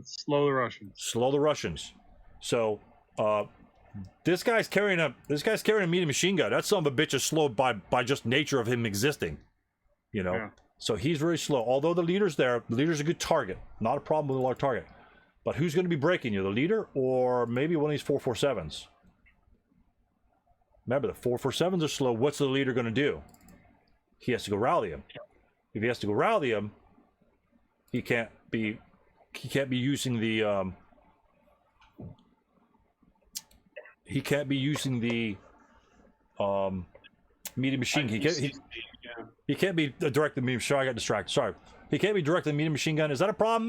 E: Slow the Russians.
A: Slow the Russians. So, this guy's carrying a medium machine gun. That son of a bitch is slowed by just nature of him existing. You know,
E: Yeah.
A: So he's very slow. Although the leader's there, the leader's a good target. Not a problem with a large target. But who's going to be breaking you, the leader or maybe one of these 447s? Remember, the 447s are slow. What's the leader going to do? He has to go rally him. If he has to go rally him, he can't be using the medium machine. He can't be directing the medium. Sorry, I got distracted. Sorry. He can't be directing the medium machine gun. Is that a problem?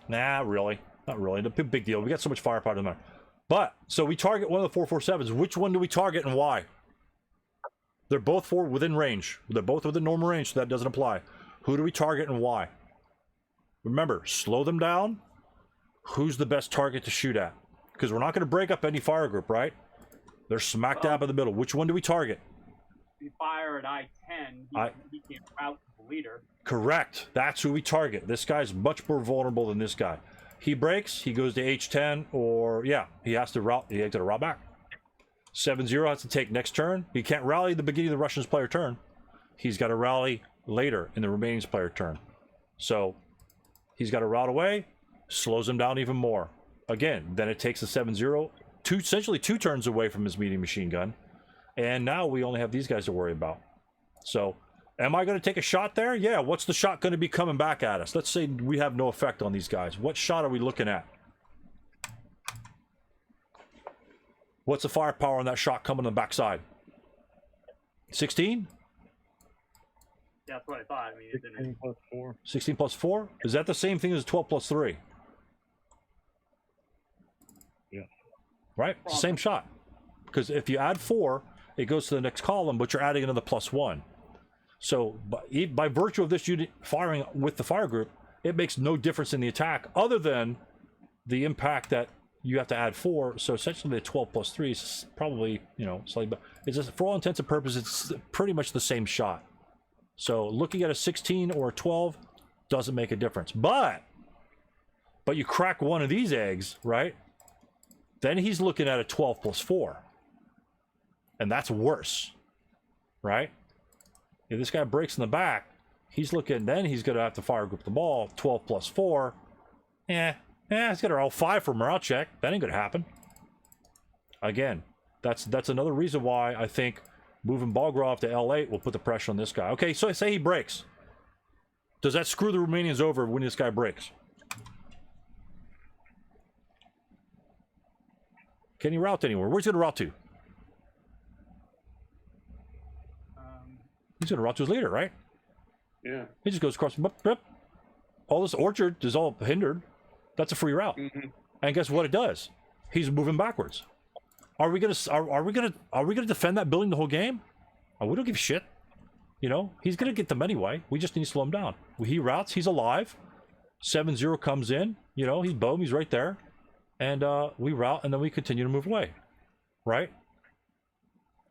A: Nah, really. Not really. Big deal. We got so much firepower in there. But, so we target one of the 447s. Which one do we target and why? They're both within range. They're both within normal range, so that doesn't apply. Who do we target and why? Remember, slow them down. Who's the best target to shoot at? Because we're not going to break up any fire group, right? They're smack dab in the middle. Which one do we target?
C: If you fire at I-10, he can't route the leader.
A: Correct. That's who we target. This guy's much more vulnerable than this guy. He breaks, he goes to H10, or yeah, he has to route back. 7-0 has to take next turn. He can't rally at the beginning of the Russians' player turn. He's got to rally later in the Romanians' player turn. So he's got to route away, slows him down even more. Again, then it takes a 7-0, essentially 2 turns away from his medium machine gun. And now we only have these guys to worry about. So, am I going to take a shot there? Yeah, what's the shot going to be coming back at us? Let's say we have no effect on these guys. What shot are we looking at? What's the firepower on that shot coming on the backside? 16?
C: Yeah, that's what I thought. I mean, it
D: 16
C: didn't.
D: plus 4.
A: 16 plus 4? Is that the same thing as 12 plus 3?
D: Yeah.
A: Right? It's the same shot. Because if you add 4, it goes to the next column, but you're adding another +1. So by virtue of this unit firing with the fire group, it makes no difference in the attack other than the impact that you have to add 4. So essentially the 12 plus 3 is probably, slightly better. It's just, for all intents and purposes, it's pretty much the same shot. So looking at a 16 or a 12 doesn't make a difference. But you crack one of these eggs, right? then he's looking at a 12 plus 4. And that's worse, right? If this guy breaks in the back, he's looking, then he's going to have to fire group the ball, 12 plus 4. He's got to roll 5 for morale check. That ain't going to happen. Again, that's another reason why I think moving Balgrov to L8 will put the pressure on this guy. Okay, so say he breaks. Does that screw the Romanians over when this guy breaks? Can he route anywhere? Where's he going to route to? He's going to route to his leader, right?
B: Yeah.
A: He just goes across. All this orchard is all hindered. That's a free route.
B: Mm-hmm.
A: And guess what it does? He's moving backwards. Are we gonna defend that building the whole game? Oh, we don't give a shit. You know, he's gonna get them anyway. We just need to slow him down. He routes. He's alive. 7-0 comes in. You know, he's boom. He's right there. And we route, and then we continue to move away. Right?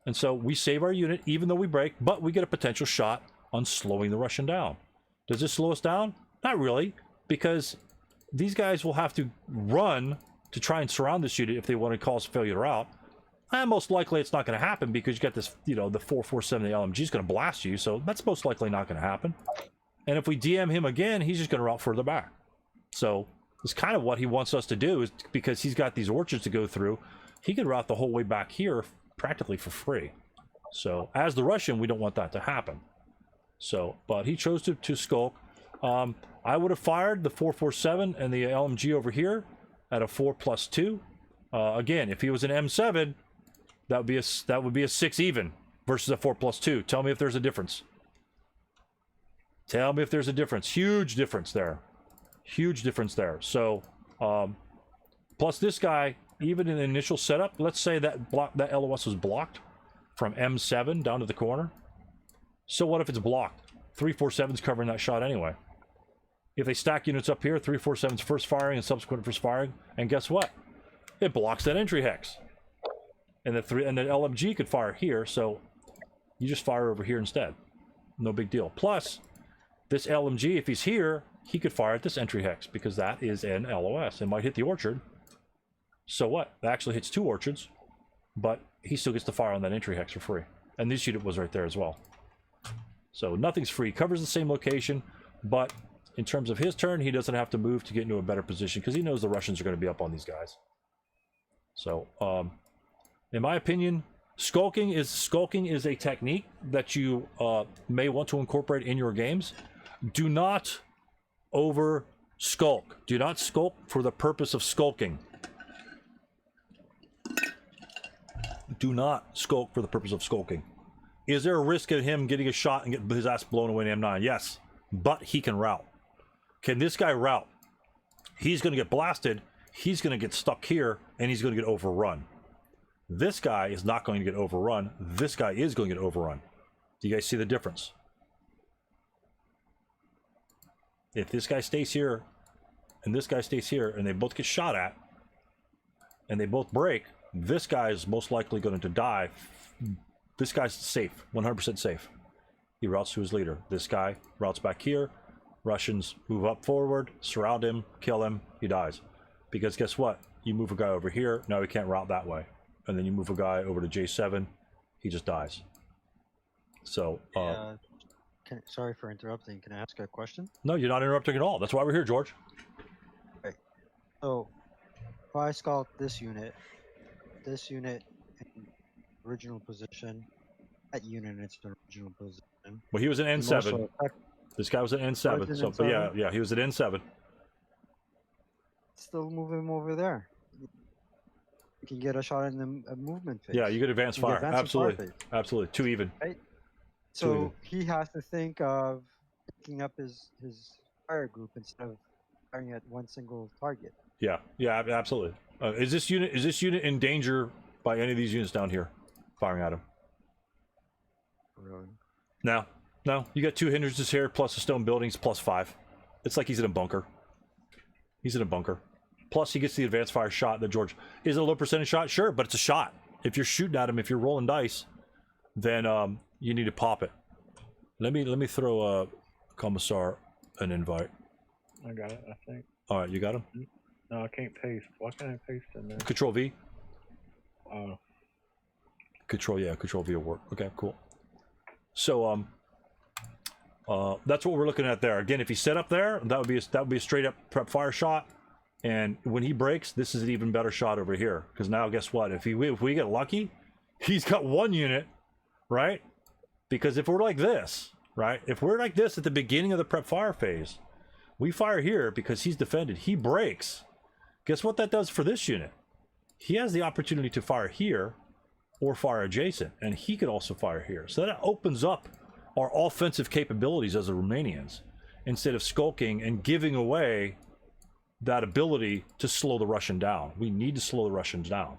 A: And so we save our unit, even though we break, but we get a potential shot on slowing the Russian down. Does this slow us down? Not really, because these guys will have to run to try and surround this unit if they want to cause failure to rout. And most likely it's not going to happen because you got this, you know, the 447, the LMG is going to blast you, so that's most likely not going to happen. And if we DM him again, he's just going to route further back. So it's kind of what he wants us to do, is because he's got these orchards to go through, he could route the whole way back here practically for free. So as the Russian, we don't want that to happen. So, but he chose to skulk. I would have fired the 447 and the LMG over here at a 4+2. Again, if he was an M7, that would be a 6 even versus a 4+2. Tell me if there's a difference. Tell me if there's a difference. Huge difference there. Huge difference there. So, plus this guy, even in the initial setup, let's say that LOS was blocked from M7 down to the corner. So what if it's blocked? 347's covering that shot anyway. If they stack units up here, 347's first firing and subsequent first firing, and guess what? It blocks that entry hex. And the LMG could fire here, so you just fire over here instead. No big deal. Plus, this LMG, if he's here, he could fire at this entry hex because that is an LOS. It might hit the orchard. So what? It actually hits 2 orchards, but he still gets to fire on that entry hex for free. And this unit was right there as well. So nothing's free. Covers the same location, but in terms of his turn, he doesn't have to move to get into a better position because he knows the Russians are going to be up on these guys. So, in my opinion, skulking is a technique that you may want to incorporate in your games. Do not over skulk. Do not skulk for the purpose of skulking. Do not skulk for the purpose of skulking. Is there a risk of him getting a shot and get his ass blown away in M9? Yes, but he can route. Can this guy route? He's going to get blasted. He's going to get stuck here, and he's going to get overrun. This guy is not going to get overrun. This guy is going to get overrun. Do you guys see the difference? If this guy stays here, and this guy stays here, and they both get shot at, and they both break, this guy is most likely going to die. This guy's safe, 100% safe. He routes to his leader. This guy routes back here. Russians move up forward, surround him, kill him, he dies. Because guess what? You move a guy over here, now he can't route that way. And then you move a guy over to J7, he just dies. So,
D: sorry for interrupting. Can I ask a question?
A: No, you're not interrupting at all. That's why we're here, George.
D: Okay. So, if I scout this unit in original position, that unit in its original position.
A: Well, he was an N7. This guy was an N7. So, but yeah, he was an N7.
D: Still move him over there. You can get a shot in the movement phase.
A: Yeah, you could advance fire. Absolutely. Absolutely. 2 even.
D: Right? So he has to think of picking up his fire group instead of firing at one single target.
A: Yeah, absolutely. Is this unit in danger by any of these units down here firing at him?
D: Really?
A: No. You got 2 hindrances here plus the stone buildings +5. It's like he's in a bunker. He's in a bunker. Plus he gets the advanced fire shot that George... Is it a low percentage shot? Sure, but it's a shot. If you're shooting at him, if you're rolling dice, then you need to pop it. Let me throw Commissar an invite.
F: I got it, I think.
A: All right, you got him?
F: No, I can't paste. Why can't I paste in there?
A: Control V.
F: Oh,
A: Control V will work. Okay, cool. So that's what we're looking at there. Again, if he set up there, that would be a straight up prep fire shot. And when he breaks, this is an even better shot over here. Because now, guess what? If we get lucky, he's got one unit, right? Because if we're like this, right? If we're like this at the beginning of the prep fire phase, we fire here because he's defended. He breaks. Guess what that does for this unit? He has the opportunity to fire here or fire adjacent, and he could also fire here. So that opens up our offensive capabilities as the Romanians, instead of skulking and giving away that ability to slow the Russian down. We need to slow the Russians down.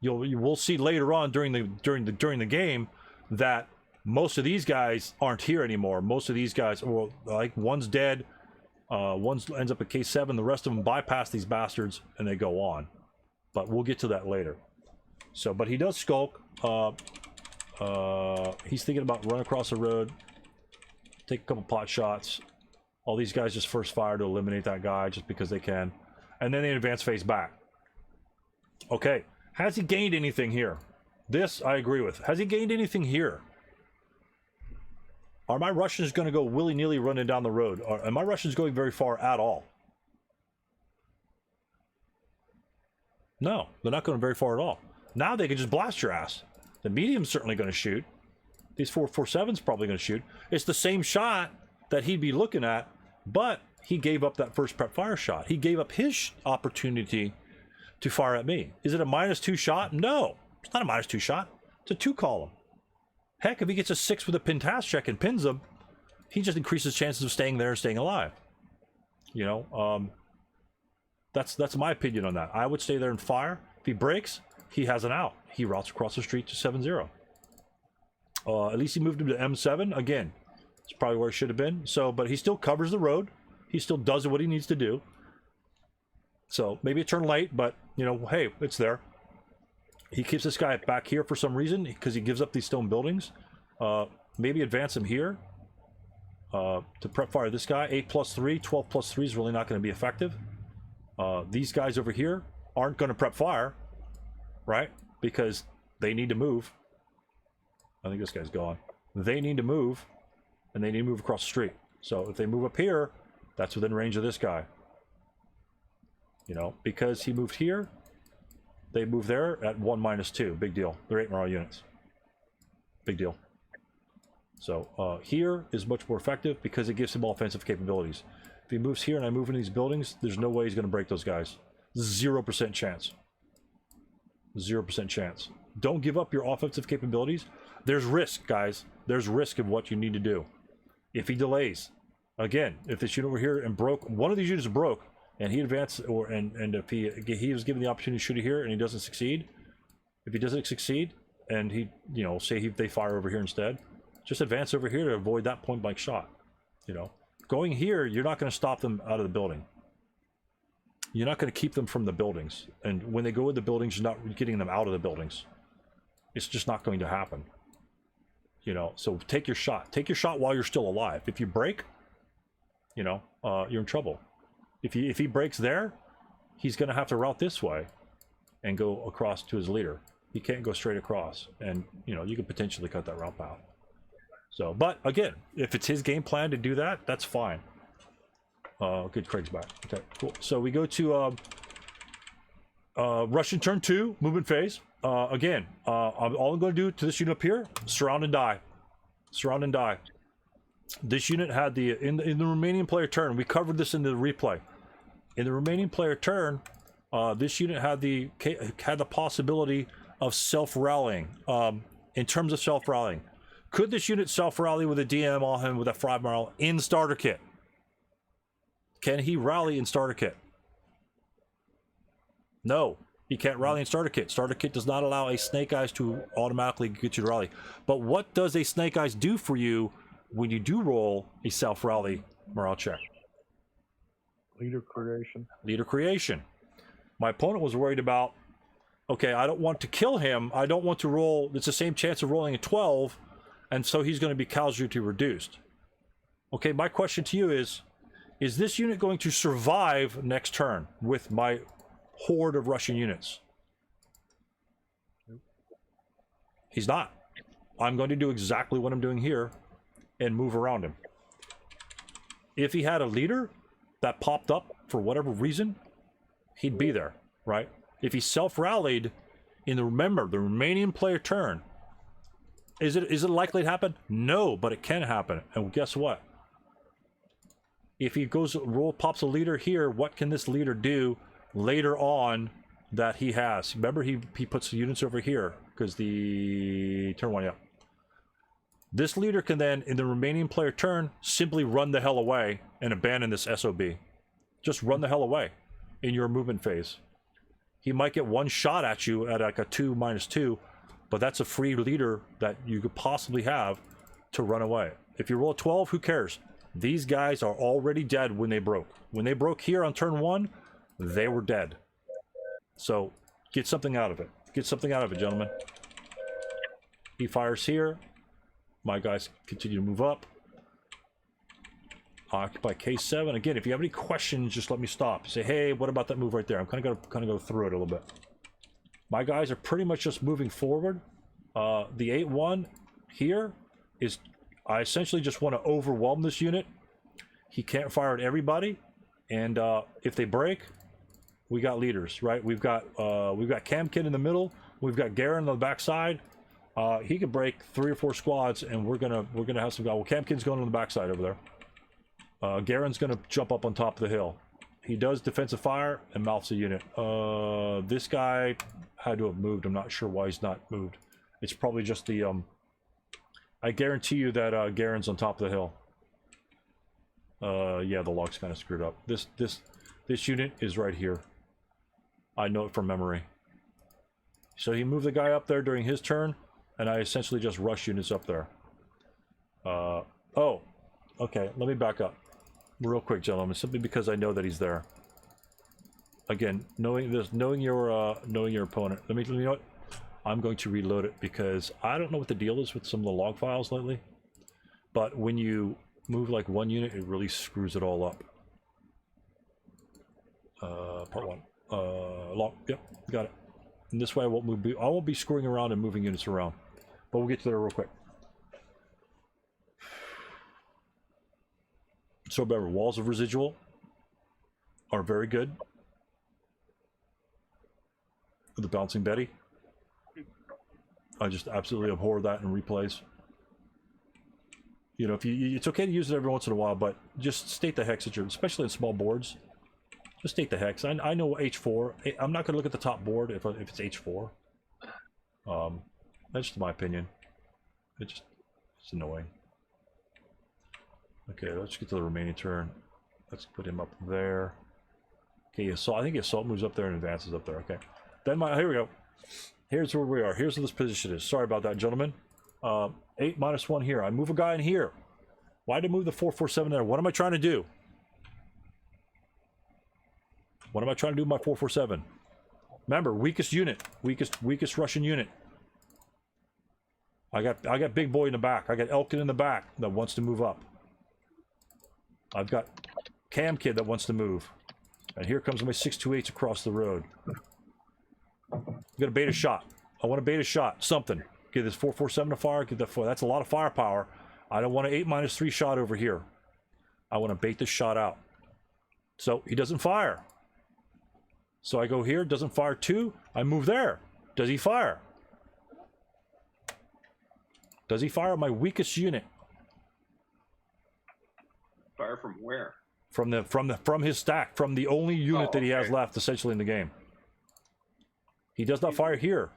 A: You will see later on during the game that most of these guys aren't here anymore. Most of these guys, well, like one's dead, one ends up at K7. The rest of them bypass these bastards and they go on. But we'll get to that later. So, but he does skulk. He's thinking about run across the road, take a couple pot shots. All these guys just first fire to eliminate that guy just because they can, and then they advance phase back. Okay, has he gained anything here? This I agree with. Has he gained anything here? Are my Russians going to go willy-nilly running down the road? Are my Russians going very far at all? No, they're not going very far at all. Now they can just blast your ass. The medium's certainly going to shoot. These 447's probably going to shoot. It's the same shot that he'd be looking at, but he gave up that first prep fire shot. He gave up his opportunity to fire at me. Is it a -2 shot? No, it's not a -2 shot. It's a 2 column. Heck, if he gets a 6 with a pin task check and pins him, he just increases chances of staying there and staying alive. You know, that's my opinion on that. I would stay there and fire. If he breaks, he has an out. He routes across the street to 7-0. At least he moved him to M7. Again, it's probably where it should have been. So, but he still covers the road. He still does what he needs to do. So maybe a turn late, but you know, hey, it's there. He keeps this guy back here for some reason because he gives up these stone buildings. Maybe advance him here to prep fire this guy. 8+3, 12+3 is really not going to be effective. These guys over here aren't going to prep fire, right? Because they need to move. I think this guy's gone. They need to move, and they need to move across the street. So if they move up here, that's within range of this guy. You know, because he moved here, they move there at 1-2. Big deal. They're 8 morale units. Big deal. So here is much more effective because it gives him offensive capabilities. If he moves here and I move into these buildings, there's no way he's going to break those guys. 0% chance. 0% chance. Don't give up your offensive capabilities. There's risk, guys. There's risk in what you need to do. If he delays, again, if this unit over here and broke, one of these units broke, and he advanced, and if he was given the opportunity to shoot it here and he doesn't succeed, if he doesn't succeed, and he, you know, say they fire over here instead, just advance over here to avoid that point blank shot. You know, going here, you're not going to stop them out of the building. You're not going to keep them from the buildings, and when they go in the buildings, you're not getting them out of the buildings. It's just not going to happen. You know, so take your shot. Take your shot while you're still alive. If you break, you know, you're in trouble. If he breaks there, he's going to have to route this way and go across to his leader. He can't go straight across, and you know, you could potentially cut that route path. So, but again, if it's his game plan to do that, that's fine. Good, Craig's back. Okay, cool. So we go to Russian turn 2, movement phase. Again, all I'm going to do to this unit up here, surround and die. Surround and die. This unit had the, in the Romanian player turn, we covered this in the replay. In the Romanian player turn, this unit had the possibility of self-rallying. In terms of self-rallying, could this unit self-rally with a DM on him with a 5 morale in starter kit? Can he rally in starter kit? No, he can't rally in starter kit. Starter kit does not allow a Snake Eyes to automatically get you to rally. But what does a Snake Eyes do for you when you do roll a self-rally morale check?
F: Leader creation.
A: Leader creation. My opponent was worried about, okay, I don't want to kill him. I don't want to roll. It's the same chance of rolling a 12, and so he's going to be casualty reduced. Okay, my question to you is, Is this unit going to survive next turn with my horde of Russian units? He's not. I'm going to do exactly what I'm doing here and move around him. If he had a leader that popped up for whatever reason, he'd be there, right? If he self-rallied in the remaining player turn, is it likely to happen? No, but it can happen. And guess what? If he pops a leader here, what can this leader do later on that he has? Remember, he puts the units over here because the turn one, yeah. This leader can then, in the remaining player turn, simply run the hell away and abandon this SOB. Just run the hell away in your movement phase. He might get one shot at you at like a 2/2, but that's a free leader that you could possibly have to run away. If you roll a 12, who cares? These guys are already dead when they broke. When they broke here on turn one, they were dead. So get something out of it. Get something out of it, gentlemen. He fires here. My guys continue to move up. Occupy K7. Again, if you have any questions, just let me stop. Say, hey, what about that move right there? I'm kind of gonna go through it a little bit. My guys are pretty much just moving forward. The 8-1 here is, I essentially just want to overwhelm this unit. He can't fire at everybody, and if they break, we got leaders, right? We've got Camkin in the middle. We've got Garen on the backside. He could break 3 or 4 squads, and we're gonna have some guys. Well, Camkin's going on the backside over there. Garen's gonna jump up on top of the hill. He does defensive fire and mouths a unit. This guy had to have moved. I'm not sure why he's not moved. It's probably just the I guarantee you that Garen's on top of the hill. Yeah, the log's kind of screwed up. This unit is right here. I know it from memory. So he moved the guy up there during his turn, and I essentially just rush units up there. Oh, okay. Let me back up real quick, gentlemen, simply because I know that he's there. Again, knowing your opponent. You know what? I'm going to reload it because I don't know what the deal is with some of the log files lately. But when you move like one unit, it really screws it all up. Part one. Log. Yep, got it. And this way, I won't be screwing around and moving units around. But we'll get to that real quick. So remember, walls of residual are very good. The bouncing Betty. I just absolutely abhor that in replays. You know, it's okay to use it every once in a while, but just state the hex that you're, especially in small boards. Just state the hex. I know H4. I'm not going to look at the top board if it's H4. That's just my opinion. It's annoying. Okay, let's get to the remaining turn. Let's put him up there. Okay, Assault. I think Assault moves up there and advances up there. Okay. Then here we go. Here's where we are. Here's where this position is. Sorry about that, gentlemen. 8-1 here. I move a guy in here. Why did I move the 447 there? What am I trying to do? What am I trying to do with my 447? Remember, weakest unit. Weakest Russian unit. I got Big Boy in the back. I got Elkin in the back that wants to move up. I've got Cam Kid that wants to move. And here comes my 628s across the road. I'm gonna bait a shot. I want to bait a shot. Something. Get this 447 to fire. Get that 4. That's a lot of firepower. I don't want an 8-3 shot over here. I want to bait this shot out. So he doesn't fire. So I go here. Doesn't fire 2. I move there. Does he fire? Does he fire my weakest unit?
B: Fire from where?
A: From his stack. From the only unit that he has left, essentially, in the game. He does not fire here.
C: Are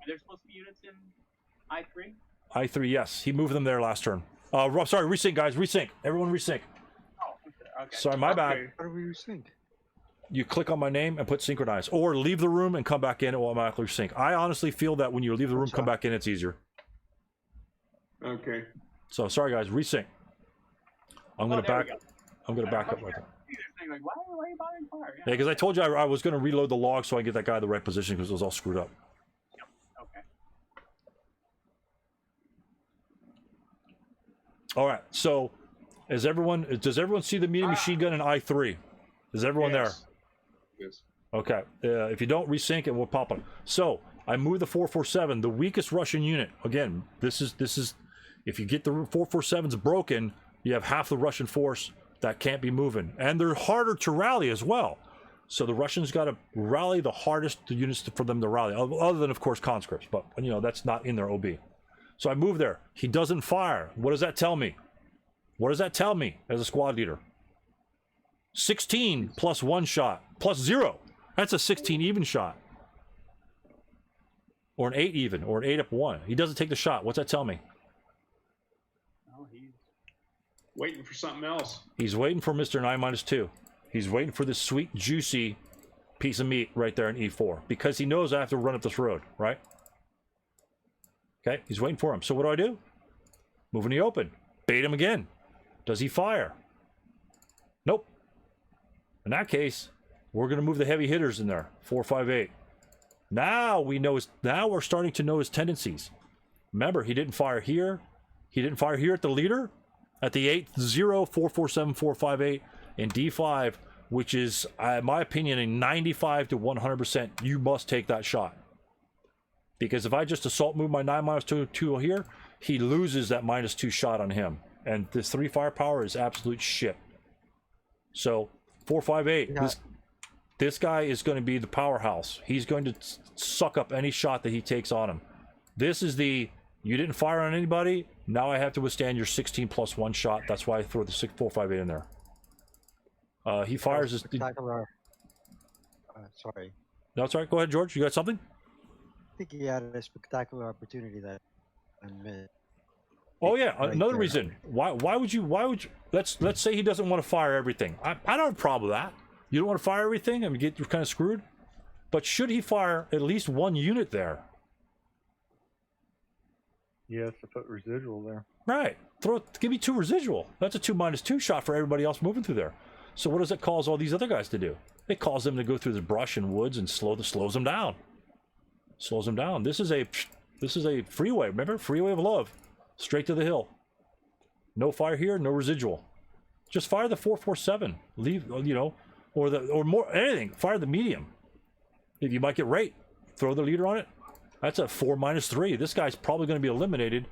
C: there supposed to be units in I3?
A: I3, yes. He moved them there last turn. Sorry, resync, guys. Resync. Everyone resync.
C: Oh, okay.
A: Sorry, my bad.
B: Okay.
D: How do we resync?
A: You click on my name and put synchronize. Or leave the room and come back in. It will automatically sync. I honestly feel that when you leave the room, come back in, it's easier.
B: Okay.
A: So, sorry, guys. Resync. I'm going to
C: there we
A: back...
C: go.
A: I'm going to back up right there.
C: Like, why are you bothering fire?
A: Yeah, because I told you I was going to reload the log so I can get that guy in the right position because it was all screwed up.
C: Okay.
A: All right, so Does everyone see the medium machine gun in I3? Is everyone
B: Yes. Yes.
A: there? Okay. If you don't, resync and we'll pop it. So I moved the 447, the weakest Russian unit. Again, this is if you get the 447s broken, you have half the Russian force that can't be moving, and they're harder to rally as well. So the Russians got to rally the hardest units for them to rally, other than of course conscripts, but you know that's not in their OB. So I move there. He doesn't fire. What does that tell me? What does that tell me as a squad leader? 16 plus 1 shot plus 0. That's a 16 even shot. Or an 8 even, or an 8 up 1. He doesn't take the shot. What's that tell me?
C: No, he's
B: Waiting for something else.
A: He's waiting for Mr. 9-2. He's waiting for this sweet, juicy piece of meat right there in E4. Because he knows I have to run up this road, right? Okay, he's waiting for him. So what do? Move in the open. Bait him again. Does he fire? Nope. In that case, we're going to move the heavy hitters in there. 4, 5, 8. Now we're starting to know his tendencies. Remember, he didn't fire here. He didn't fire here at the leader. At the 8, 0, 4, 4, 7, 4, 5, 8, and D5, which is, in my opinion, a 95 to 100%, you must take that shot. Because if I just assault move my 9-2 here, he loses that -2 shot on him. And this 3 firepower is absolute shit. So, 4, 5, 8,
D: Yeah.
A: this guy is going to be the powerhouse. He's going to suck up any shot that he takes on him. This is the, you didn't fire on anybody, now I have to withstand your 16 plus 1 shot. That's why I throw the 6, 4, 5, 8 in there. He fires his...
D: Spectacular. Sorry.
A: No, it's all right. Go ahead, George. You got something?
D: I think he had a spectacular opportunity that I missed.
A: Oh yeah,
D: Right
A: another
D: there.
A: reason. Why would you let's say he doesn't want to fire everything. I don't have a problem with that. You don't want to fire everything? I mean, you're kind of screwed. But should he fire at least 1 unit there?
F: He has to put residual there.
A: Right. Give me 2 residual. That's a 2-2 shot for everybody else moving through there. So what does it cause all these other guys to do? It calls them to go through the brush and woods and slows them down. Slows them down. This is a freeway. Remember? Freeway of love. Straight to the hill. No fire here, no residual. Just fire the 447. Leave, you know, or more anything. Fire the medium. If you might get rate, throw the leader on it. That's a 4-3. This guy's probably going to be eliminated.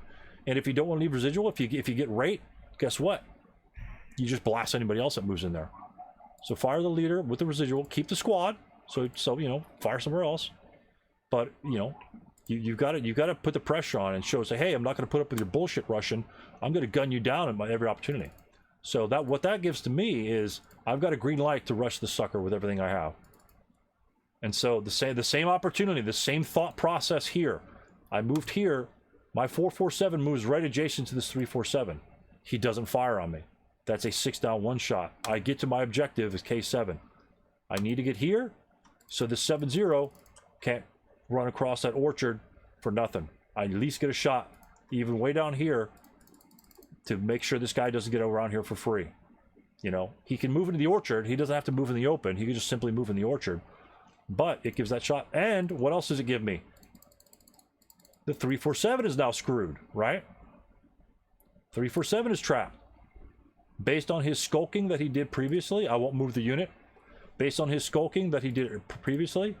A: And if you don't want to leave residual, if you get rate, guess what? You just blast anybody else that moves in there. So fire the leader with the residual. Keep the squad. So you know, fire somewhere else. But you know, you got to put the pressure on and show, say, hey, I'm not going to put up with your bullshit, Russian. I'm going to gun you down at every opportunity. So what that gives to me is I've got a green light to rush the sucker with everything I have. And so the same opportunity, the same thought process here. I moved here. My 447 moves right adjacent to this 347. He doesn't fire on me. That's a 6 down 1 shot. I get to my objective as K7. I need to get here, so the 7-0 can't run across that orchard for nothing. I at least get a shot, even way down here, to make sure this guy doesn't get around here for free. You know, he can move into the orchard. He doesn't have to move in the open. He can just simply move in the orchard. But it gives that shot. And what else does it give me? The 347 is now screwed, right? 347 is trapped. Based on his skulking that he did previously, I won't move the unit. Based on his skulking that he did previously,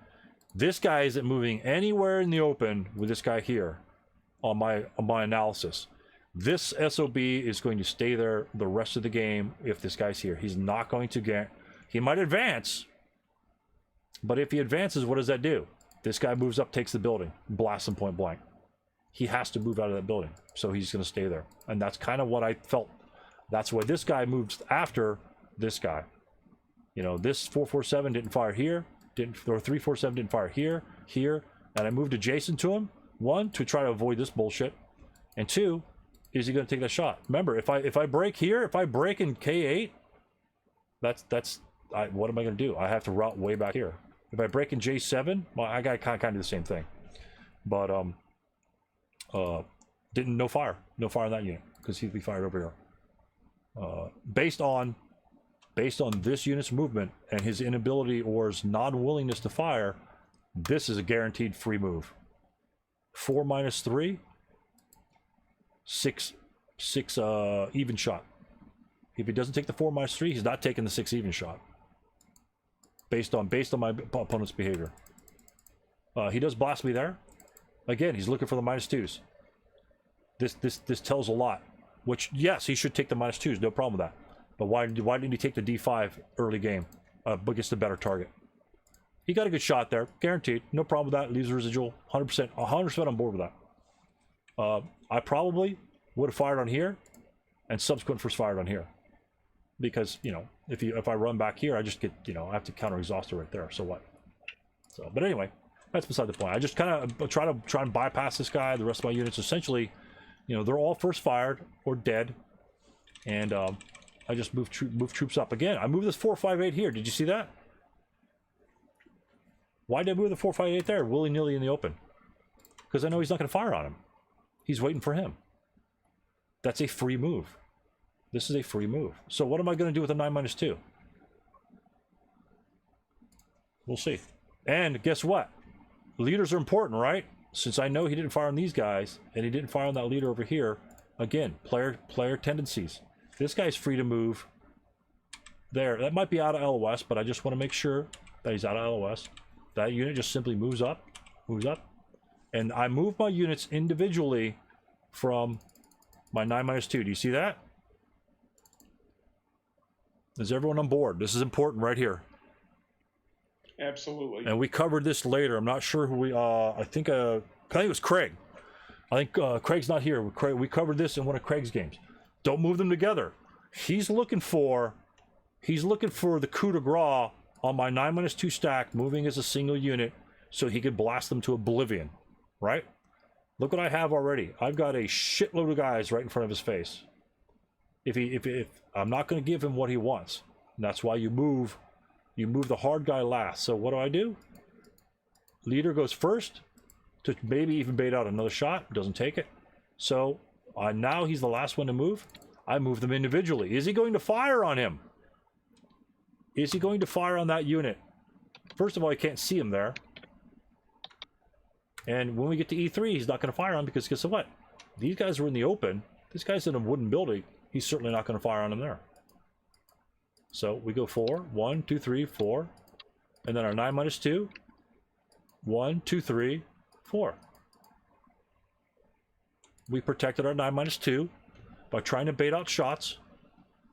A: this guy isn't moving anywhere in the open with this guy here on my analysis. This SOB is going to stay there the rest of the game if this guy's here. He's not going to get... He might advance, but if he advances, what does that do? This guy moves up, takes the building, blasts him point blank. He has to move out of that building, so he's going to stay there. And that's kind of what I felt. That's why this guy moves after this guy. You know, this 447 didn't fire here, or 347 didn't fire here, and I moved adjacent to him. 1, to try to avoid this bullshit, and 2, is he going to take that shot? Remember, if I break here, if I break in K8, what am I going to do? I have to route way back here. If I break in J7, well, I got kind of the same thing. But no fire on that unit because he'd be fired over here. Based on this unit's movement and his inability or his non-willingness to fire, this is a guaranteed free move. 4-3, 6 even shot. If he doesn't take the 4-3, he's not taking the 6 even shot. Based on my opponent's behavior. He does blast me there. Again, he's looking for the -2s. This tells a lot. Which, yes, he should take the -2s, no problem with that. But why didn't he take the D5 early game against the better target? He got a good shot there, guaranteed. No problem with that. Leaves a residual, 100% on board with that. I probably would have fired on here, and subsequent first fired on here, because you know if I run back here, I just get I have to counter exhausted right there. So what? So, but anyway, that's beside the point. I just kind of try and bypass this guy. The rest of my units essentially, they're all first fired or dead, and I just move troops up again. I moved this 458 here. Did you see that? Why did I move the 458 there willy-nilly in the open? Because I know he's not going to fire on him. He's waiting for him. That's a free move. This is a free move. So what am I going to do with a 9-2? We'll see. And guess what? Leaders are important, right? Since I know he didn't fire on these guys, and he didn't fire on that leader over here, again, player tendencies. This guy's free to move there. That might be out of LOS, but I just want to make sure that he's out of LOS. That unit just simply moves up. And I move my units individually from my 9-2. Do you see that? Is everyone on board? This is important right here.
B: Absolutely.
A: And we covered this later. I'm not sure who we I think it was Craig. I think Craig's not here. We covered this in one of Craig's games. Don't move them together. He's looking for the coup de grace on my 9-2 stack, moving as a single unit, so he could blast them to oblivion, right? Look what I have already. I've got a shitload of guys right in front of his face. If I'm not going to give him what he wants, and that's why you move the hard guy last. So what do? Leader goes first to maybe even bait out another shot. Doesn't take it. So now he's the last one to move. I move them individually. Is he going to fire on him? Is he going to fire on that unit? First of all, I can't see him there. And when we get to E3, he's not going to fire on, because guess what? These guys are in the open. This guy's in a wooden building. He's certainly not going to fire on him there. So we go 4. 1, 2, 3, 4. And then our 9-2. 1, 2, 3, 4. We protected our 9-2 by trying to bait out shots.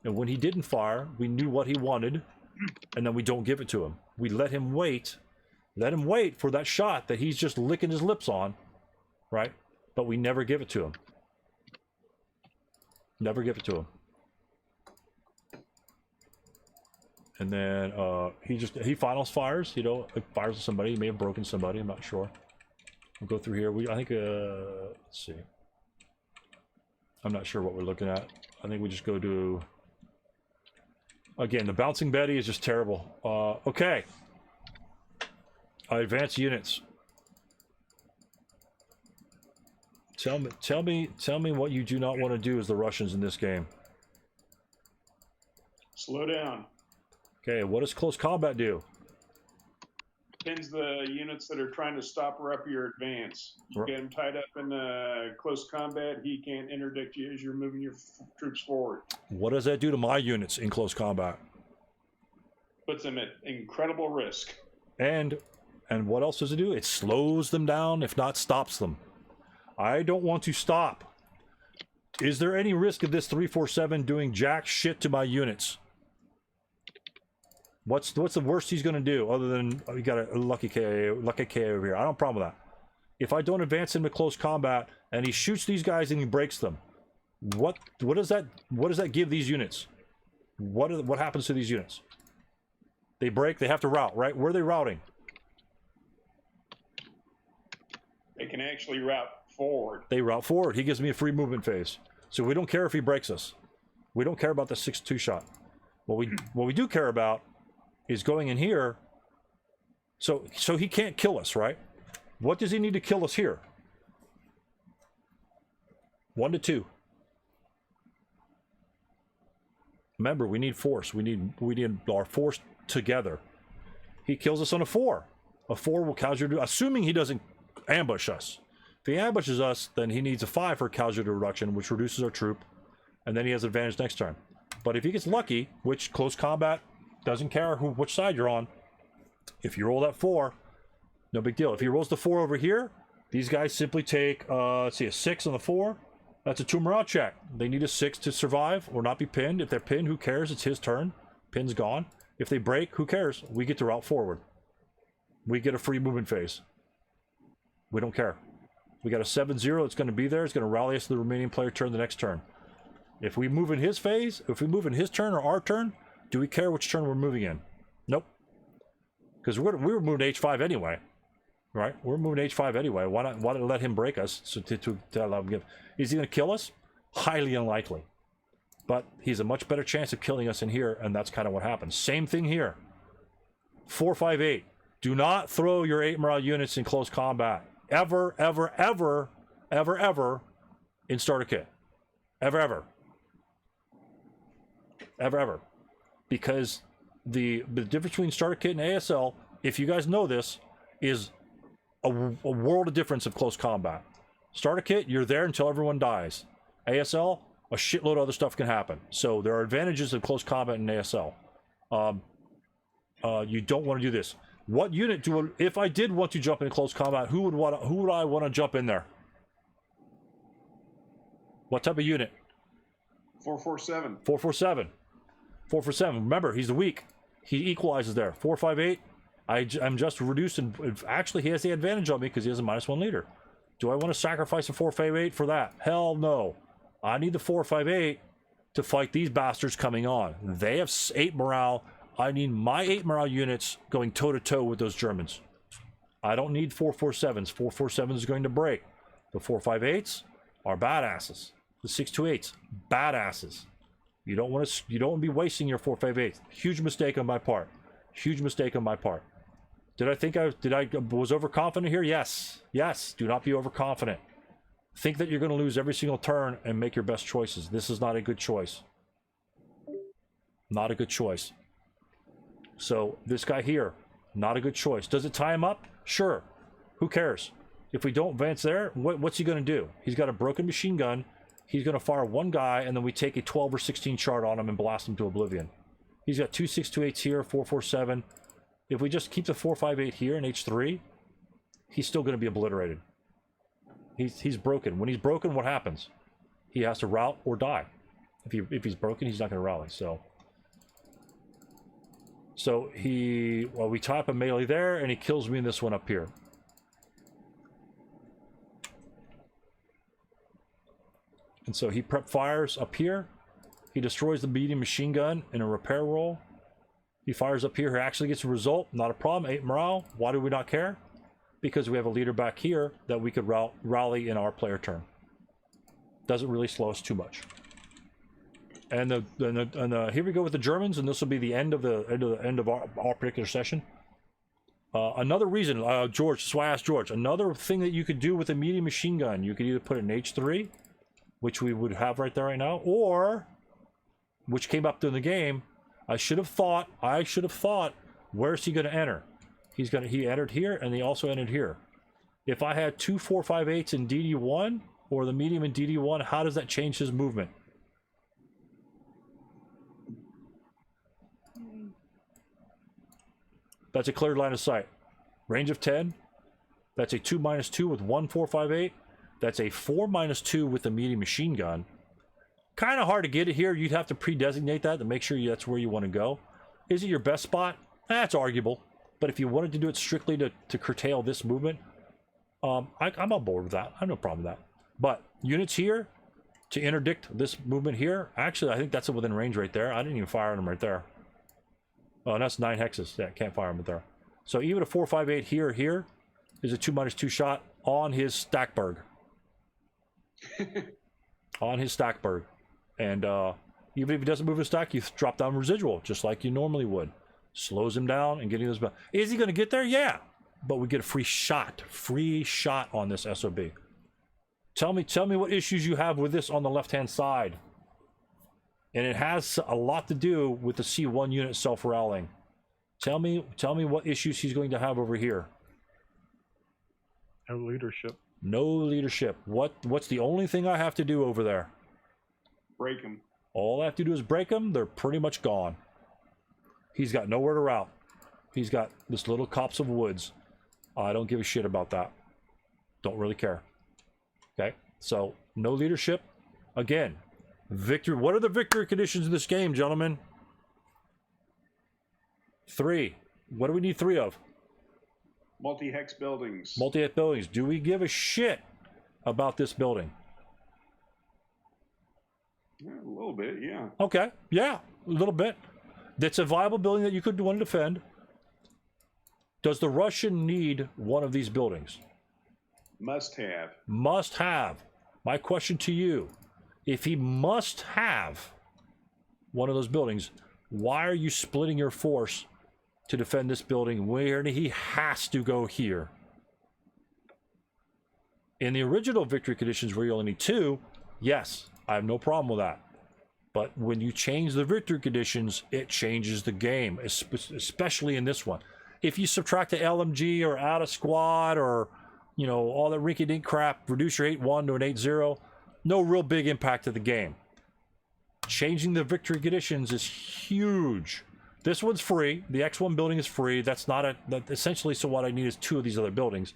A: And when he didn't fire, we knew what he wanted. And then we don't give it to him. We let him wait. Let him wait for that shot that he's just licking his lips on. Right? But we never give it to him. Never give it to him. And then he finals fires, fires at somebody. He may have broken somebody, I'm not sure. We'll go through here. I think let's see. I'm not sure what we're looking at. I think we just go to, again, the bouncing Betty is just terrible. Okay. Advanced units. Tell me what you do not want to do as the Russians in this game.
B: Slow down.
A: Okay, what does close combat do?
B: Pins the units that are trying to stop or up your advance. You get him tied up in close combat, he can't interdict you as you're moving your troops forward.
A: What does that do to my units in close combat?
B: Puts them at incredible risk.
A: And what else does it do? It slows them down, if not stops them. I don't want to stop. Is there any risk of this 347 doing jack shit to my units? What's the worst he's going to do, other than you got a lucky KO over here? I don't have a problem with that. If I don't advance into close combat and he shoots these guys and he breaks them, what does that give these units? What happens to these units? They break. They have to route, right? Where are they routing?
B: They can actually route forward.
A: They route forward. He gives me a free movement phase, so we don't care if he breaks us. We don't care about the 6-2 shot. What we do care about is going in here, so he can't kill us, right? What does he need to kill us here? 1 to 2. Remember, we need force. We need our force together. He kills us on a 4. A 4 will casualty, assuming he doesn't ambush us. If he ambushes us, then he needs a 5 for casualty reduction, which reduces our troop, and then he has advantage next turn. But if he gets lucky, which close combat doesn't care which side you're on, if you roll that 4, no big deal. If he rolls the 4 over here, these guys simply take, let's see, a 6 on the 4. That's a 2 morale check. They need a 6 to survive or not be pinned. If they're pinned, who cares? It's his turn. Pin's gone. If they break, who cares? We get to route forward. We get a free movement phase. We don't care. We got a 7-0 that's going to be there. It's going to rally us to the remaining player turn the next turn. If we move in his phase, if we move in his turn or our turn, do we care which turn we're moving in? Nope. Because we were moving to H5 anyway. Right? We're moving to H5 anyway. Why not let him break us so to allow him to give? Is he going to kill us? Highly unlikely. But he's a much better chance of killing us in here, and that's kind of what happens. Same thing here. 4, 5, 8. Do not throw your 8 morale units in close combat. Ever, ever, ever, ever, ever in starter kit. Ever, ever. Ever, ever. Because the difference between starter kit and ASL, if you guys know this, is a world of difference of close combat. Starter kit, you're there until everyone dies. ASL, a shitload of other stuff can happen. So there are advantages of close combat in ASL. You don't want to do this. What unit if I did want to jump in close combat, who would I want to jump in there? What type of unit?
B: 447.
A: 447. 447. Remember, he's the weak. He equalizes there. 458. I'm just reduced, and actually he has the advantage on me because he has a -1 leader. Do I want to sacrifice a 458 for that? Hell no. I need the 458 to fight these bastards coming on. They have 8 morale. I need my 8 morale units going toe-to-toe with those Germans. I don't need 447s. 447s is going to break. The 458s are badasses. The 628s, badasses. You don't want to be wasting your 458s. Huge mistake on my part. Huge mistake on my part. Did I was overconfident here? Yes. Yes. Do not be overconfident. Think that you're going to lose every single turn and make your best choices. This is not a good choice. Not a good choice. So this guy here, not a good choice. Does it tie him up? Sure. Who cares? If we don't advance there, what's he going to do? He's got a broken machine gun. He's going to fire one guy, and then we take a 12 or 16 chart on him and blast him to oblivion. He's got 2 628s here, 447. If we just keep the 458 here in H3, he's still going to be obliterated. He's broken. When he's broken, what happens? He has to rout or die. If he's broken, he's not going to rally. So we tie up a melee there, and he kills me in this one up here. And so he prep fires up here. He destroys the medium machine gun in a repair roll. He fires up here. He actually gets a result. Not a problem. 8 morale. Why do we not care? Because we have a leader back here that we could rally in our player turn. Doesn't really slow us too much. And here we go with the Germans, and this will be the end of our particular session. Another reason, George. So I asked George. Another thing that you could do with a medium machine gun, you could either put it in H3, which we would have right there right now, or which came up during the game. I should have thought. Where's he going to enter? He entered here, and he also entered here. If I had 2 458s in DD1 or the medium in DD1, how does that change his movement? That's a cleared line of sight. Range of 10. That's a 2-2 with 1 458. That's a 4-2 with the medium machine gun. Kind of hard to get it here. You'd have to pre-designate that to make sure that's where you want to go. Is it your best spot? That's arguable. But if you wanted to do it strictly to curtail this movement, I'm on board with that. I have no problem with that. But units here to interdict this movement here. Actually, I think that's within range right there. I didn't even fire on them right there. Oh, and that's 9 hexes. Yeah, can't fire them there. So even a 458 here is a 2-2 shot on his Stackberg. On his Stackberg. And even if he doesn't move his stack, you drop down residual, just like you normally would. Slows him down and getting those back. Is he going to get there? Yeah. But we get a free shot on this SOB. Tell me what issues you have with this on the left-hand side. And it has a lot to do with the C1 unit self-rallying. Tell me what issues he's going to have over here.
F: No leadership.
A: No leadership. What's the only thing I have to do over there?
B: Break him.
A: All I have to do is break them. They're pretty much gone. He's got nowhere to route. He's got this little copse of woods. I don't give a shit about that. Don't really care. Okay, so no leadership. Again, victory. What are the victory conditions in this game, gentlemen? 3. What do we need 3 of?
B: Multi-hex buildings.
A: Multi-hex buildings. Do we give a shit about this building?
B: Yeah, a little bit, yeah.
A: Okay, yeah, a little bit. That's a viable building that you could want to defend. Does the Russian need one of these buildings?
B: Must have.
A: Must have. My question to you, if he must have one of those buildings, why are you splitting your force to defend this building where he has to go here? In the original victory conditions where you only need 2, yes, I have no problem with that. But when you change the victory conditions, it changes the game, especially in this one. If you subtract the LMG or out of squad or, you know, all that rinky-dink crap, reduce your 8-1 to an 8-0, no real big impact to the game. Changing the victory conditions is huge. This one's free. The X1 building is free. That's not a... essentially, so what I need is 2 of these other buildings.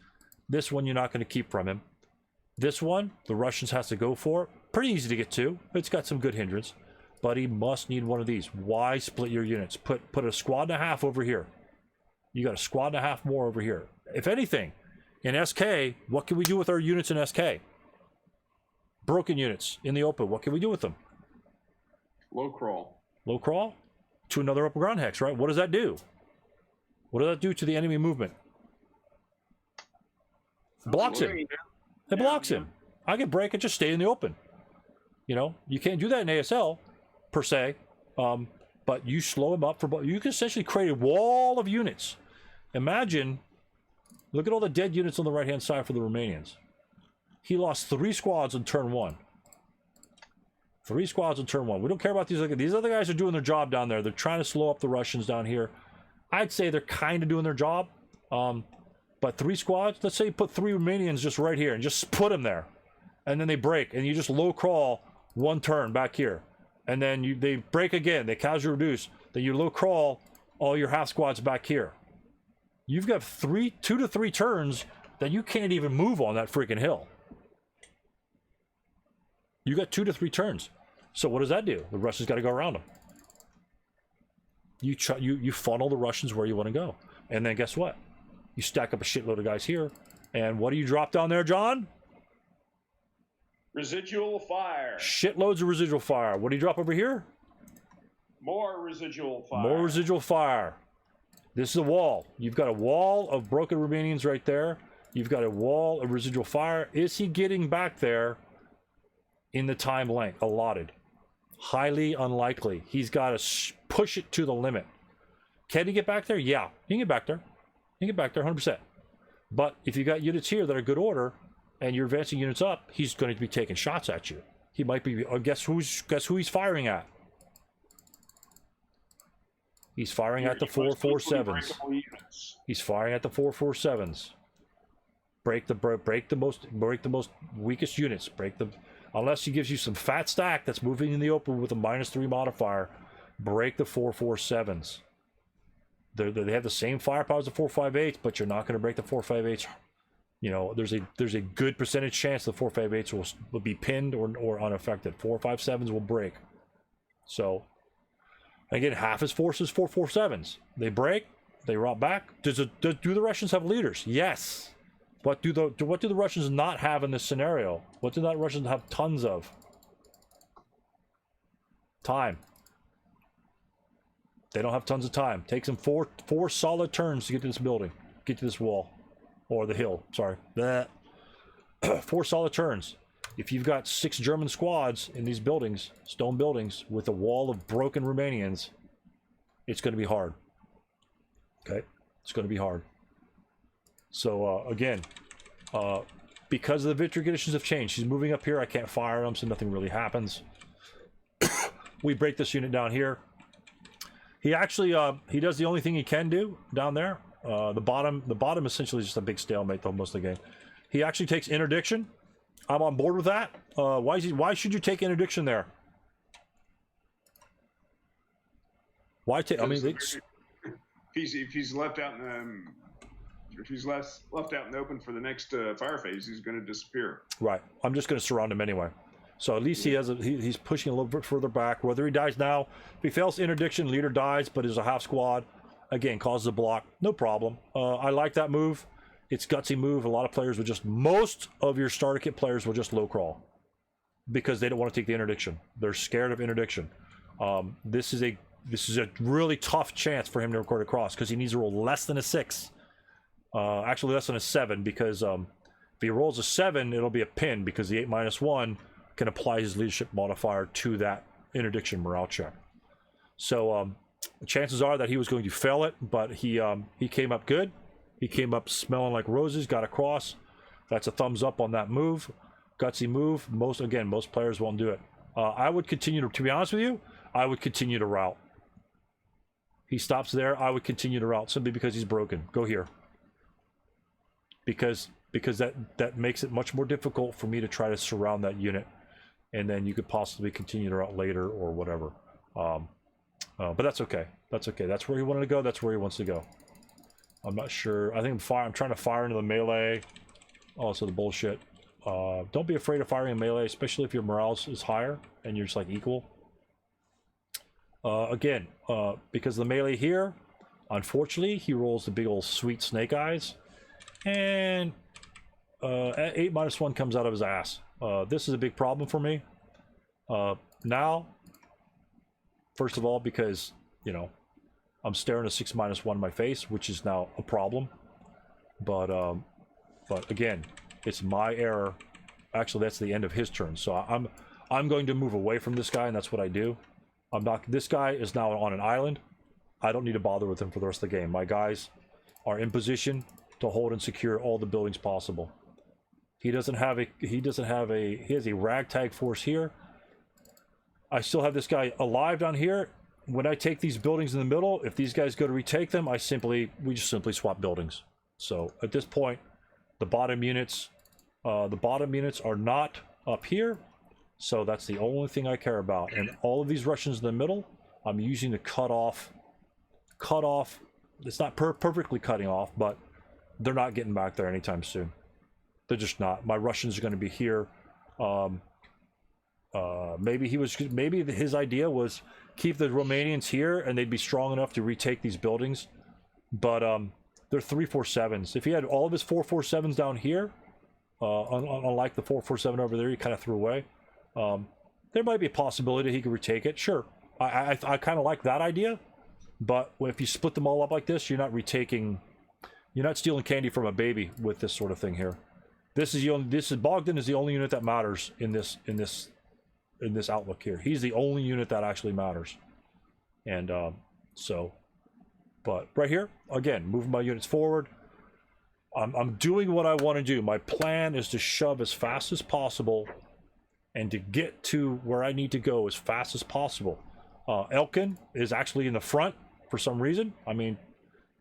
A: This one you're not going to keep from him. This one, the Russians has to go for. Pretty easy to get to. It's got some good hindrance. But he must need one of these. Why split your units? Put a squad and a half over here. You got a squad and a half more over here. If anything, in SK, what can we do with our units in SK? Broken units in the open. What can we do with them?
B: Low crawl.
A: Low crawl to another upper ground hex, right? What does that do? What does that do to the enemy movement? Blocks him. It blocks him. I can break and just stay in the open. You know, you can't do that in ASL per se, but you slow him up for. You can essentially create a wall of units. Imagine, look at all the dead units on the right hand side for the Romanians. He lost 3 squads on turn 1. 3 squads on turn 1. We don't care about these. These other guys are doing their job down there. They're trying to slow up the Russians down here. I'd say they're kind of doing their job. But 3 squads, let's say you put 3 Romanians just right here and just put them there. And then they break and you just low crawl 1 turn back here. And then they break again. They casually reduce. Then you low crawl all your half squads back here. You've got 2 to 3 turns that you can't even move on that freaking hill. You got 2 to 3 turns. So what does that do? The Russians got to go around them. You funnel the Russians where you want to go. And then guess what? You stack up a shitload of guys here. And what do you drop down there, John?
B: Residual fire.
A: Shitloads of residual fire. What do you drop over here?
B: More residual fire.
A: More residual fire. This is a wall. You've got a wall of broken Romanians right there. You've got a wall of residual fire. Is he getting back there in the time length allotted? Highly unlikely. He's got to push it to the limit. Can he get back there? Yeah, he can get back there. He can get back there 100%. But if you got units here that are good order and you're advancing units up, he's going to be taking shots at you. He might be. Guess who he's firing at? He's firing at the 447s. He's firing at the 447s. Break the most weakest units. Unless he gives you some fat stack that's moving in the open with a -3 modifier. Break the 447s. They have the same firepower as the 458s, but you're not going to break the 458s. You know, there's a good percentage chance the 458s will be pinned or unaffected. 457s will break. So again, half his force is 447s. They break, they route back. Do the Russians have leaders? Yes. What do the Russians not have in this scenario? What do the Russians have tons of? Time. They don't have tons of time. Takes them four solid turns to get to this building, get to this wall, or the hill. Sorry, 4 solid turns. If you've got 6 German squads in these buildings, stone buildings, with a wall of broken Romanians, it's going to be hard. Okay, it's going to be hard. So again, because the victory conditions have changed, he's moving up here. I can't fire him, so nothing really happens. We break this unit down here. He actually he does the only thing he can do down there. The bottom essentially is just a big stalemate the most of the game. He actually takes interdiction. I'm on board with that. Why should you take interdiction there? Why take? I mean,
B: Because if he's left out in if he's left out in the open for the next fire phase, he's going to disappear.
A: right. I'm just going to surround him anyway. So at least he has he's pushing a little bit further back. Whether he dies now, if he fails interdiction, leader dies, but is a half squad, again causes a block, no problem. I like that move. It's gutsy move. A lot of players would just, most of your starter kit players will just low crawl because they don't want to take the interdiction. They're scared of interdiction. This is a really tough chance for him to record a cross because he needs to roll less than a 6. Actually less than a 7, because if he rolls a 7, it'll be a pin because the 8-1 can apply his leadership modifier to that interdiction morale check. So chances are that he was going to fail it, but he came up good. He came up smelling like roses, got across. That's a thumbs up on that move. Gutsy move. Most players won't do it. I would continue to be honest with you, I would continue to route. He stops there, I would continue to route simply because he's broken. Go here. Because that makes it much more difficult for me to try to surround that unit, and then you could possibly continue to route later or whatever. But that's okay. That's okay. That's where he wanted to go. That's where he wants to go. I'm not sure. I think I'm trying to fire into the melee. Also the bullshit. Don't be afraid of firing in melee, especially if your morale is higher and you're just like equal. Again, because the melee here, unfortunately, he rolls the big old sweet snake eyes. And 8-1 comes out of his ass. This is a big problem for me. Now, first of all, because, you know, I'm staring a 6-1 in my face, which is now a problem. But again, it's my error. Actually, that's the end of his turn. So I'm going to move away from this guy, and that's what I do. I'm not. This guy is now on an island. I don't need to bother with him for the rest of the game. My guys are in position to hold and secure all the buildings possible. He has a ragtag force here. I still have this guy alive down here. When I take these buildings in the middle, if these guys go to retake them, we just simply swap buildings. So at this point, the bottom units are not up here. So that's the only thing I care about. And all of these Russians in the middle, I'm using to cut off. It's not perfectly cutting off, but they're not getting back there anytime soon. They're just not. My Russians are going to be here. Maybe his idea was keep the Romanians here and they'd be strong enough to retake these buildings. But they're 347s. If he had all of his 447s down here, unlike the 447 over there he kind of threw away, there might be a possibility he could retake it. Sure, I kind of like that idea. But if you split them all up like this, you're not stealing candy from a baby with this sort of thing here. Bogdan is the only unit that matters in this outlook here. He's the only unit that actually matters. And but right here, again, moving my units forward. I'm doing what I want to do. My plan is to shove as fast as possible and to get to where I need to go as fast as possible. Elkin is actually in the front for some reason. I mean,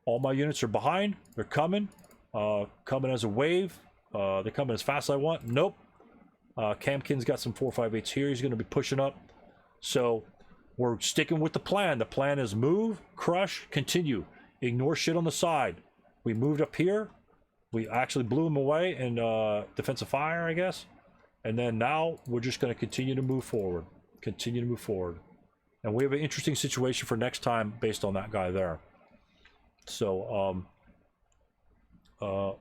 A: all my units are behind. They're coming as a wave. They're coming as fast as I want. Nope. Kamkin's got some 458s here. He's going to be pushing up. So we're sticking with the plan. The plan is move, crush, continue. Ignore shit on the side. We moved up here. We actually blew him away in defensive fire, I guess. And then now we're just going to continue to move forward. Continue to move forward. And we have an interesting situation for next time based on that guy there. So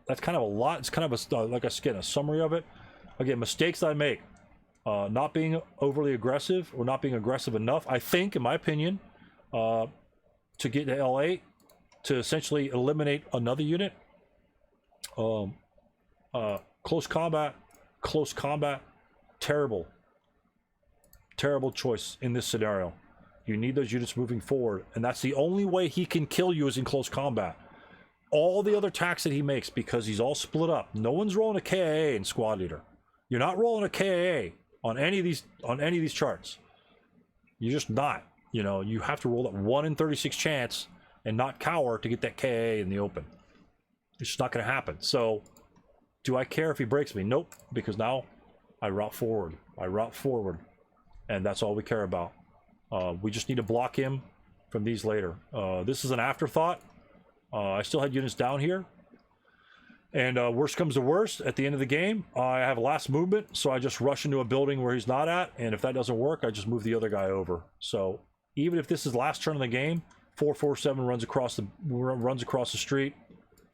A: that's kind of a lot. It's kind of like a summary of it. Again, mistakes that I make. Not being overly aggressive or not being aggressive enough. I think, in my opinion, to get to L8, to essentially eliminate another unit. Close combat, terrible choice in this scenario. You need those units moving forward, and that's the only way he can kill you is in close combat. All the other attacks that he makes, because he's all split up. No one's rolling a KIA in squad leader. You're not rolling a KIA on any of these charts. You're just not. You know, you have to roll that 1 in 36 chance and not cower to get that KIA in the open. It's just not going to happen. So, do I care if he breaks me? Nope, because now I route forward. And that's all we care about. We just need to block him from these later. This is an afterthought. I still had units down here. And worst comes to worst, at the end of the game, I have last movement, so I just rush into a building where he's not at, and if that doesn't work, I just move the other guy over. So even if this is last turn of the game, 447 runs across the street,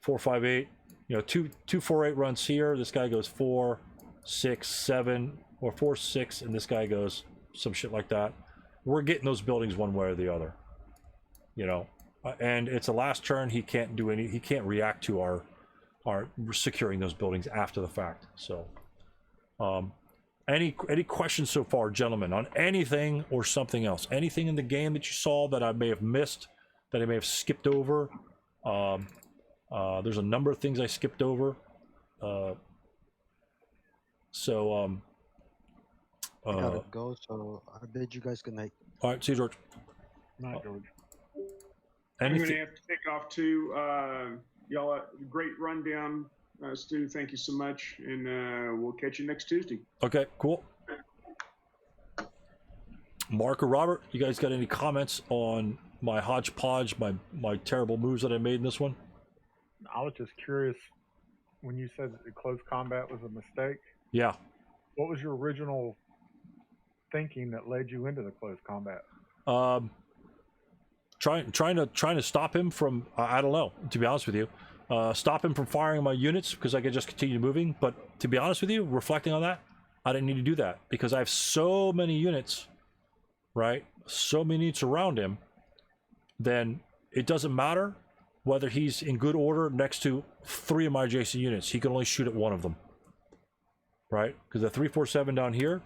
A: 458, you know, 248 runs here. This guy goes 4, 6, 7, or 4, 6, and this guy goes some shit like that. We're getting those buildings one way or the other, you know. And it's a last turn. He can't do any. He can't react to our securing those buildings after the fact. So any questions so far, gentlemen, on anything or something else, anything in the game that you saw that I may have missed, that I may have skipped over? There's a number of things I skipped over. I
D: gotta go, so I bid you guys good night.
A: All right, see you, George.
F: Not George.
B: I'm going to have to take off too. Y'all, great rundown, Stu. Thank you so much, and we'll catch you next Tuesday.
A: Okay, cool. Mark or Robert, you guys got any comments on my hodgepodge, my terrible moves that I made in this one?
F: I was just curious when you said that the close combat was a mistake.
A: Yeah.
F: What was your original thinking that led you into the close combat?
A: Trying to stop him from I don't know, to be honest with you. Stop him from firing my units because I could just continue moving. But to be honest with you, reflecting on that, I didn't need to do that because I have so many units, right? So many units around him. Then it doesn't matter whether he's in good order next to 3 of my adjacent units. He can only shoot at 1 of them, right? Because the 347 down here,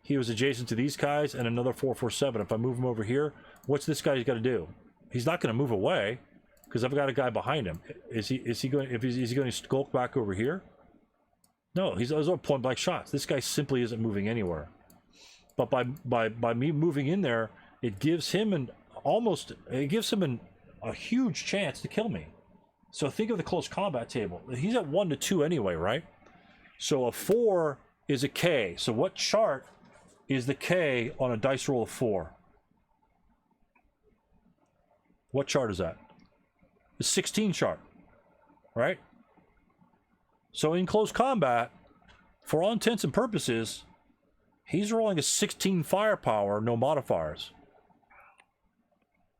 A: he was adjacent to these guys and another 447. If I move him over here, what's this guy got to do? He's not going to move away because I've got a guy behind him. Is he going? Is he going to skulk back over here? No, those are point blank shots. This guy simply isn't moving anywhere. But by me moving in there, it gives him a huge chance to kill me. So think of the close combat table. He's at 1 to 2 anyway, right? So a 4 is a K. So what chart is the K on a dice roll of 4? What chart is that? The 16 chart, right? So in close combat, for all intents and purposes, he's rolling a 16 firepower, no modifiers.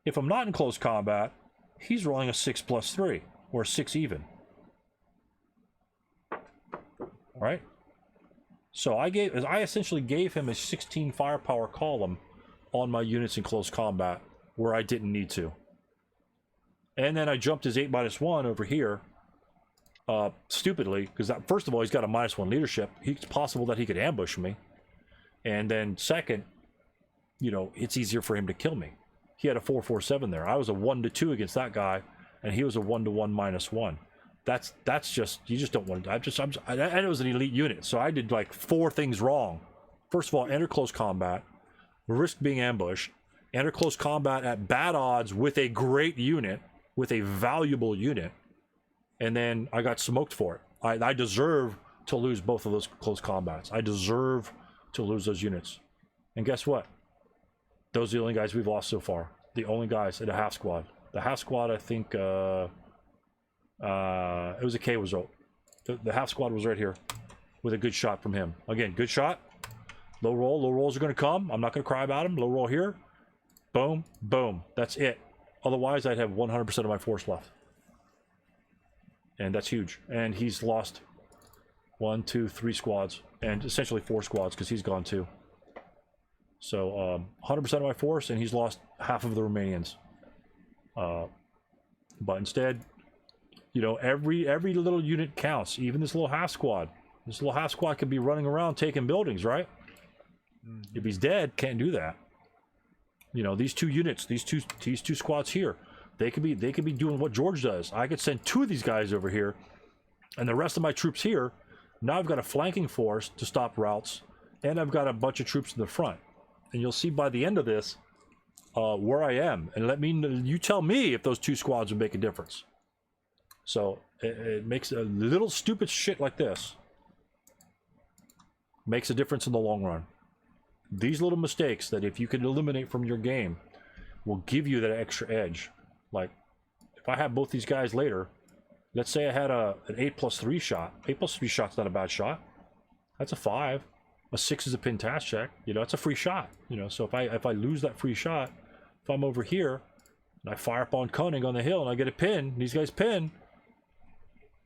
A: If I'm not in close combat, he's rolling a 6+3 or 6 even. Right? So I essentially gave him a 16 firepower column on my units in close combat where I didn't need to. And then I jumped his 8-1 over here, stupidly, because first of all, he's got a -1 leadership. It's possible that he could ambush me. And then second, you know, it's easier for him to kill me. He had a 447 there. I was a 1 to 2 against that guy, and he was a 1 to 1 -1. That's just, you just don't want to. And it was an elite unit, so I did like 4 things wrong. First of all, enter close combat, risk being ambushed, enter close combat at bad odds with a great unit, with a valuable unit, and then I got smoked for it. I deserve to lose both of those close combats. I deserve to lose those units. And guess what? Those are the only guys we've lost so far. The only guys in a half squad. The half squad, I think, it was a K result. The half squad was right here with a good shot from him. Again, good shot. Low roll. Low rolls are going to come. I'm not going to cry about them. Low roll here. Boom. Boom. That's it. Otherwise, I'd have 100% of my force left. And that's huge. And he's lost 1, 2, 3 squads. And essentially 4 squads because he's gone too. So 100% of my force, and he's lost half of the Romanians. But instead, you know, every little unit counts. Even this little half squad. This little half squad could be running around taking buildings, right? If he's dead, can't do that. You know, these 2 units, these two squads here, they could be doing what George does. I could send 2 of these guys over here, and the rest of my troops here. Now I've got a flanking force to stop routes, and I've got a bunch of troops in the front. And you'll see by the end of this where I am, and you tell me if those 2 squads would make a difference. So it makes a little stupid shit like this makes a difference in the long run. These little mistakes that if you can eliminate from your game will give you that extra edge. Like, if I have both these guys later, let's say I had an 8+3 shot. 8+3 shot's not a bad shot. That's a 5. A 6 is a pin task check. You know, it's a free shot. You know, so if I lose that free shot, if I'm over here and I fire up on Cunning on the hill and I get a pin, these guys pin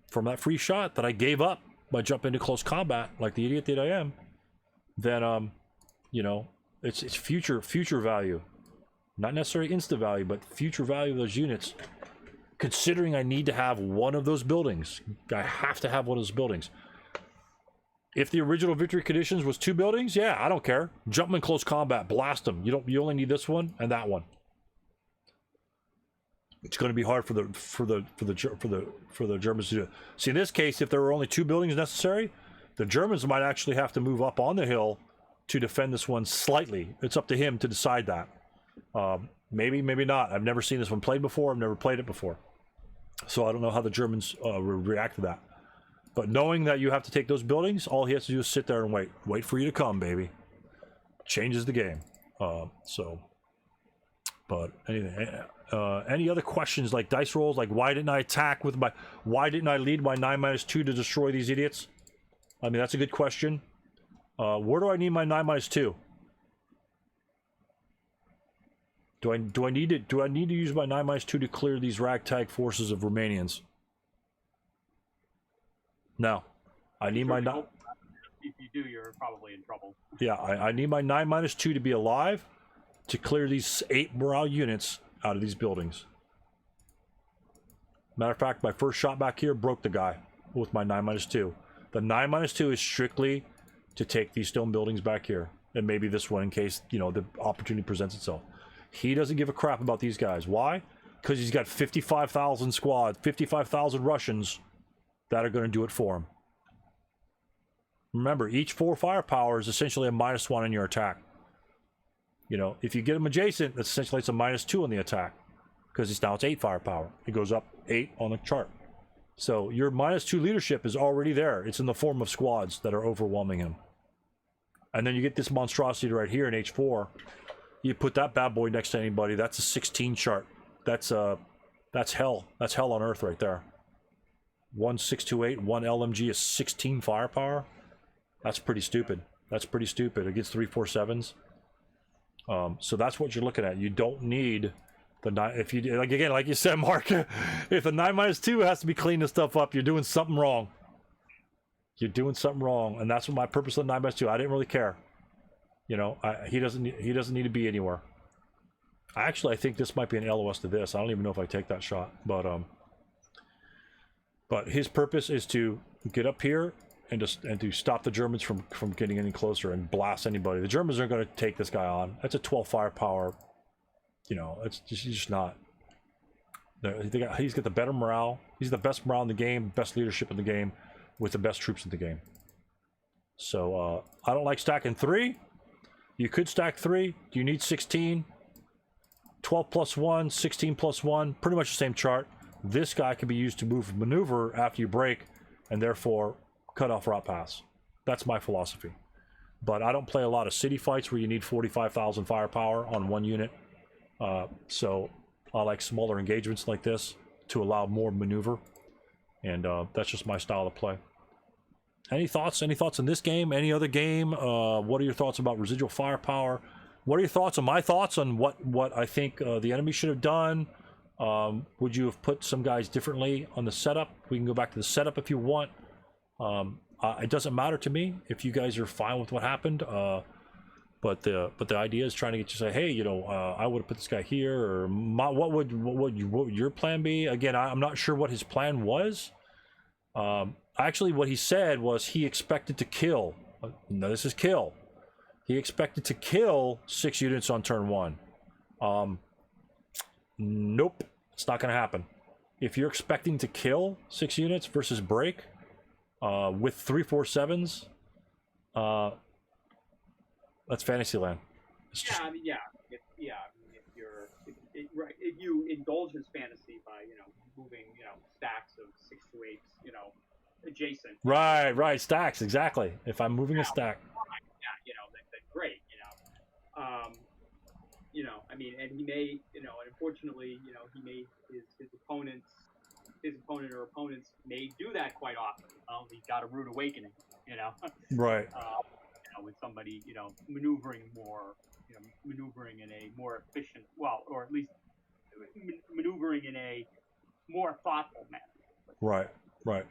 A: from that free shot that I gave up by jumping into close combat like the idiot that I am, then you know, it's future value. Not necessarily instant value, but future value of those units. Considering I need to have one of those buildings. I have to have one of those buildings. If the original victory conditions was 2 buildings, yeah, I don't care. Jump them in close combat, blast them. You only need this one and that one. It's going to be hard for the Germans to do it. See, in this case, if there were only 2 buildings necessary, the Germans might actually have to move up on the hill to defend this one slightly. It's up to him to decide that. Maybe, maybe not. I've never seen this one played before. I've never played it before. So I don't know how the Germans react to that. But knowing that you have to take those buildings, all he has to do is sit there and wait. Wait for you to come, baby. Changes the game. But anything, any other questions like dice rolls? Like, why didn't I attack with my... Why didn't I lead my 9-2 to destroy these idiots? I mean, that's a good question. Where do I need my 9-2? Do I need to use my 9-2 to clear these ragtag forces of Romanians? No, I need my 9.
C: If you do, you're probably in trouble.
A: Yeah, I need my 9-2 to be alive to clear these 8 morale units out of these buildings. Matter of fact, my first shot back here broke the guy with my 9-2. The 9-2 is strictly to take these stone buildings back here, and maybe this one in case, you know, the opportunity presents itself. He doesn't give a crap about these guys. Why? Because he's got 55,000 squad, 55,000 Russians that are going to do it for him. Remember, each 4 firepower is essentially a -1 on your attack. You know, if you get him adjacent, that's essentially it's a -2 on the attack. Because now it's 8 firepower. It goes up 8 on the chart. So your -2 leadership is already there. It's in the form of squads that are overwhelming him. And then you get this monstrosity right here in H4. You put that bad boy next to anybody, that's a 16 chart. That's hell. That's hell on earth right there. 1 628, 1 LMG is 16 firepower. That's pretty stupid. That's pretty stupid against 347s. So that's what you're looking at. You don't need the 9. If you like, again, like you said, Mark, if the 9-2 has to be cleaning stuff up, you're doing something wrong. You're doing something wrong, and that's what my purpose of the 9-2. I didn't really care. You know, he doesn't need to be anywhere. Actually, I think this might be an LOS to this. I don't even know if I take that shot, but his purpose is to get up here and to stop the Germans from getting any closer and blast anybody. The Germans aren't going to take this guy on. That's a 12 firepower. You know, it's just not. He's got the better morale. He's the best morale in the game, best leadership in the game, with the best troops in the game. So I don't like stacking 3. You could stack 3. Do you need 16? 12+1, 16+1, pretty much the same chart. This guy can be used to move maneuver after you break, and therefore cut off route paths. That's my philosophy. But I don't play a lot of city fights where you need 45,000 firepower on one unit. So I like smaller engagements like this to allow more maneuver, and that's just my style of play. Any thoughts? Any thoughts on this game? Any other game? What are your thoughts about residual firepower? What are your thoughts on my thoughts on what I think the enemy should have done? Would you have put some guys differently on the setup? We can go back to the setup if you want. It doesn't matter to me if you guys are fine with what happened. But the idea is trying to get you to say, hey, you know, I would have put this guy here, or what would your plan be? Again, I'm not sure what his plan was. Actually, what he said was he expected to kill. No, this is kill. He expected to kill 6 units on turn 1. Nope, it's not going to happen. If you're expecting to kill 6 units versus break with 347s, that's Fantasyland. It's just...
C: I mean, if you indulge his fantasy by, you know, moving, you know, stacks of 6 to 8s, you know, adjacent.
A: Right, stacks, exactly. If I'm moving a stack.
C: Yeah, you know, that's great, you know. you know, I mean, and he may, you know, and unfortunately, you know, he may his opponent or opponents may do that quite often. He's got a rude awakening, you know,
A: Right.
C: you know, with somebody, you know, maneuvering in a more efficient, well, or at least maneuvering in a more thoughtful manner.
A: Right. Right.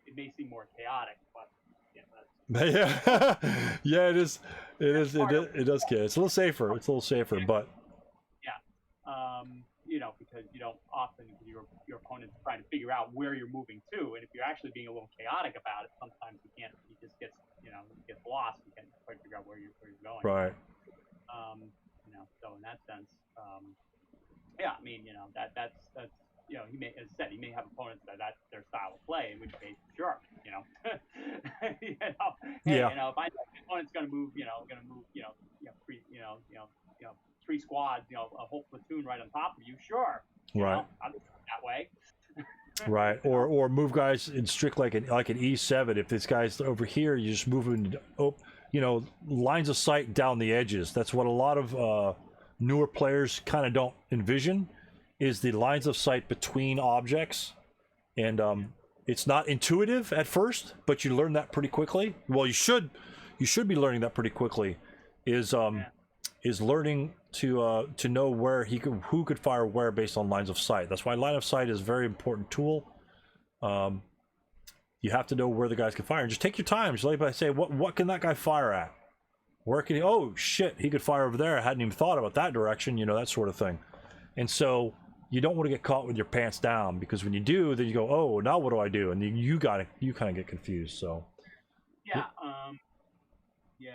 C: It may seem more chaotic, but yeah,
A: Yeah, yeah, it is. It does get. It's a little safer. It's a little safer, but
C: you know, because you don't often your opponent's trying to figure out where you're moving to, and if you're actually being a little chaotic about it, sometimes he just gets, you know, he gets lost. You can't quite figure out where you're going.
A: right.
C: You know, so in that sense, yeah, I mean, you know, that's you know, he may, as I said, he may have opponents that's their style of play, in which case, sure, you know, you know, hey,
A: Yeah.
C: you know, if I know my opponent's going to move, three squads, you know, a whole platoon right on top of you, sure, you
A: Right.
C: know, I'll do it that way.
A: Right, or move guys in strict like an E7. If this guy's over here, you just move him, you know, lines of sight down the edges. That's what a lot of newer players kind of don't envision, is the lines of sight between objects, and it's not intuitive at first, but you learn that pretty quickly. Well, you should be learning that pretty quickly. Is learning to know who could fire where based on lines of sight. That's why line of sight is a very important tool. You have to know where the guys can fire, and just take your time. Just like I say, what can that guy fire at? Where can he? Oh shit, he could fire over there. I hadn't even thought about that direction. You know, that sort of thing. And so you don't want to get caught with your pants down, because when you do, then you go, oh, now what do I do? And you kind of get confused. So
C: Yeah. Yeah.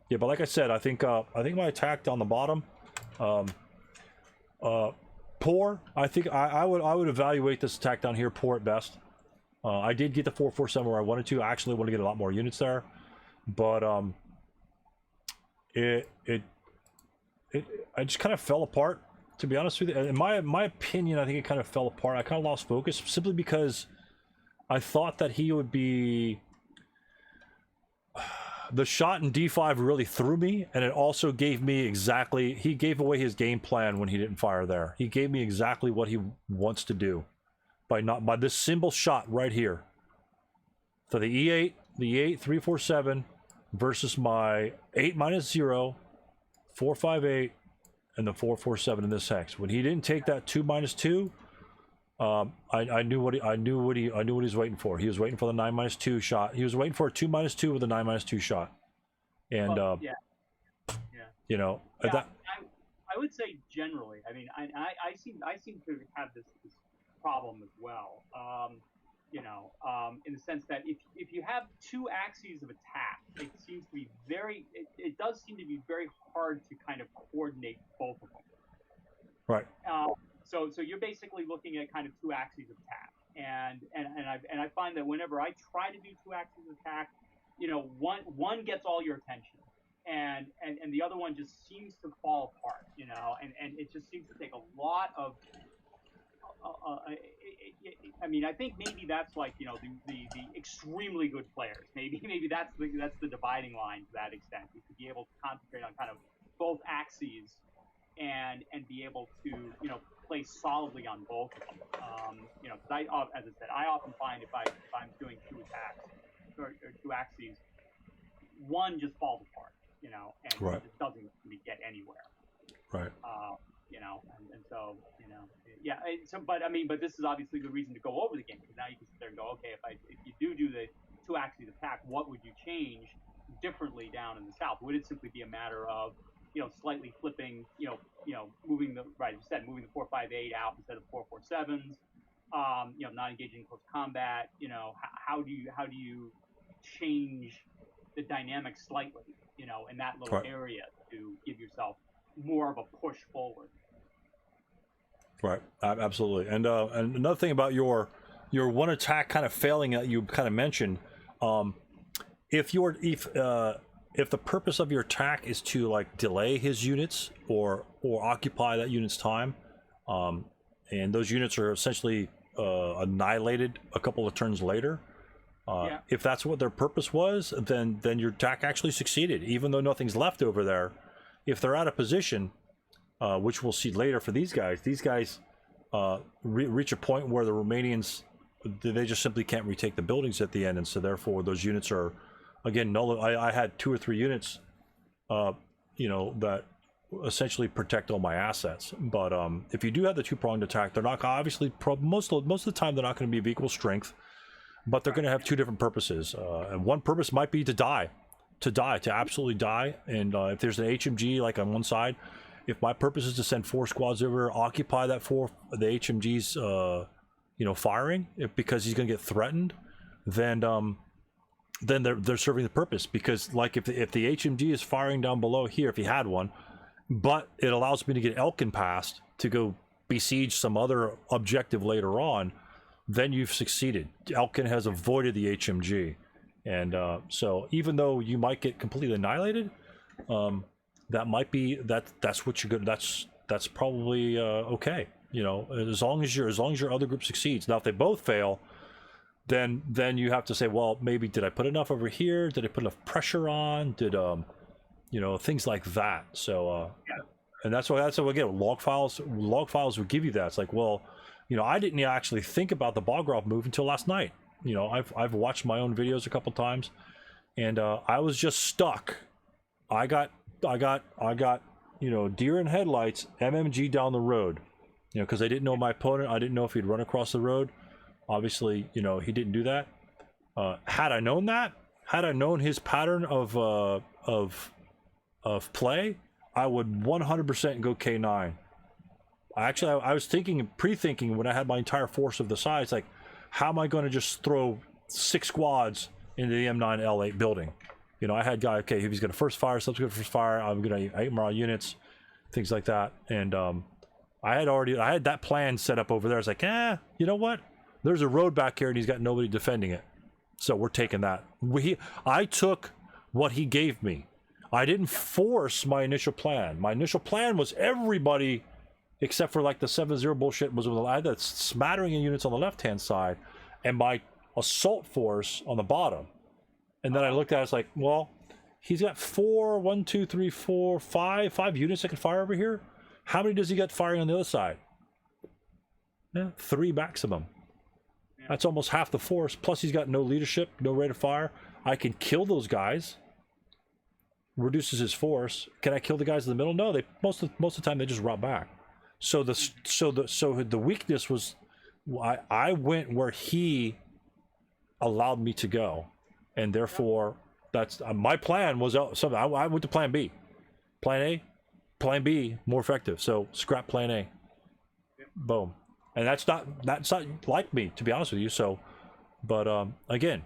A: yeah, but like I said, I think my attack on the bottom, poor. I think I would evaluate this attack down here poor at best. I did get the 447 where I wanted to. I actually want to get a lot more units there, but I just kind of fell apart, to be honest with you. In my opinion, I think it kind of fell apart. I kind of lost focus simply because I thought that he would be. The shot in D5 really threw me, and it also gave me exactly. He gave away his game plan when he didn't fire there. He gave me exactly what he wants to do by this simple shot right here. So the E8, 347 versus my 8 minus 0, 458, and the 447 in this hex. When he didn't take that 2 minus 2, I knew what he was waiting for. He was waiting for the 9 minus 2 shot. He was waiting for a 2 minus 2 with a 9 minus 2 shot. And you know,
C: Yeah, I would say generally. I mean, I seem to have this problem as well. You know, in the sense that if you have two axes of attack, it seems to be it does seem to be very hard to kind of coordinate both of them.
A: right.
C: So you're basically looking at kind of two axes of attack, and I find that whenever I try to do two axes of attack, you know, one gets all your attention, and the other one just seems to fall apart, you know, and it just seems to take a lot of. I mean, I think maybe that's like, you know, the extremely good players. Maybe that's the dividing line to that extent. You could be able to concentrate on kind of both axes and be able to, you know, play solidly on both of them. You know, because as I said, I often find if I'm doing two attacks or two axes, one just falls apart, you know, and
A: Right.
C: it just doesn't really get anywhere.
A: Right.
C: You know, and so, you know, yeah. So, but I mean, but this is obviously the reason to go over the game, because now you can sit there and go, okay, if you do the two axes attack, what would you change differently down in the south? Would it simply be a matter of, you know, slightly flipping, you know, moving the 458 out instead of 447s, you know, not engaging in close combat, you know, how do you change the dynamic slightly, you know, in that little
A: Right.
C: area to give yourself more of a push forward?
A: Right, absolutely. And another thing about your one attack kind of failing that you kind of mentioned, if the purpose of your attack is to like delay his units or occupy that unit's time, and those units are essentially annihilated a couple of turns later. If that's what their purpose was, then your attack actually succeeded, even though nothing's left over there. if they're out of position, which we'll see later for these guys reach a point where the Romanians, they just simply can't retake the buildings at the end, and so therefore those units are again null. I had 2 or 3 units, you know, that essentially protect all my assets. But if you do have the 2-pronged attack, they're not obviously most of the time they're not going to be of equal strength, but they're going to have 2 different purposes. And one purpose might be to absolutely die. And if there's an HMG like on one side, if my purpose is to send 4 squads over, occupy that the HMG's you know, firing, because he's going to get threatened, then they're serving the purpose. Because like if the HMG is firing down below here, if he had one, but it allows me to get Elkin past to go besiege some other objective later on, then you've succeeded. Elkin has avoided the HMG, and so even though you might get completely annihilated, that might be that's what you're good. That's probably okay. You know, as long as your other group succeeds. Now, if they both fail, then you have to say, well, maybe did I put enough over here? Did I put enough pressure on? Did you know, things like that. So and that's what again, log files would give you that. It's like, well, you know, I didn't actually think about the Bogrov move until last night. You know, I've watched my own videos a couple times, and I was just stuck. I got you know, deer in headlights, MMG down the road. You know, because I didn't know my opponent. I didn't know if he'd run across the road. Obviously, you know, he didn't do that. Had I known that, had I known his pattern of play, I would 100% go K9. I was pre-thinking when I had my entire force of the size, like, how am I going to just throw 6 squads into the M9 L8 building? You know, I had guy, okay, if he's going to first fire, subsequent first fire, I'm going to 8 more units, things like that. And I had that plan set up over there. I was like, you know what? There's a road back here and he's got nobody defending it. So we're taking that. I took what he gave me. I didn't force my initial plan. My initial plan was everybody, except for like the 7-0 bullshit, was with I had that smattering of units on the left-hand side and my assault force on the bottom. And then I looked at it, I was like, well, he's got 5 units that can fire over here. How many does he get firing on the other side? 3 maximum. That's almost half the force. Plus he's got no leadership, no rate of fire. I can kill those guys. Reduces his force. Can I kill the guys in the middle? No, they most of the time they just route back. So the weakness was I went where he allowed me to go, and therefore that's my plan was something. I went to plan B. Plan B more effective. So scrap plan A. Boom. And that's not like me, to be honest with you. So, but again,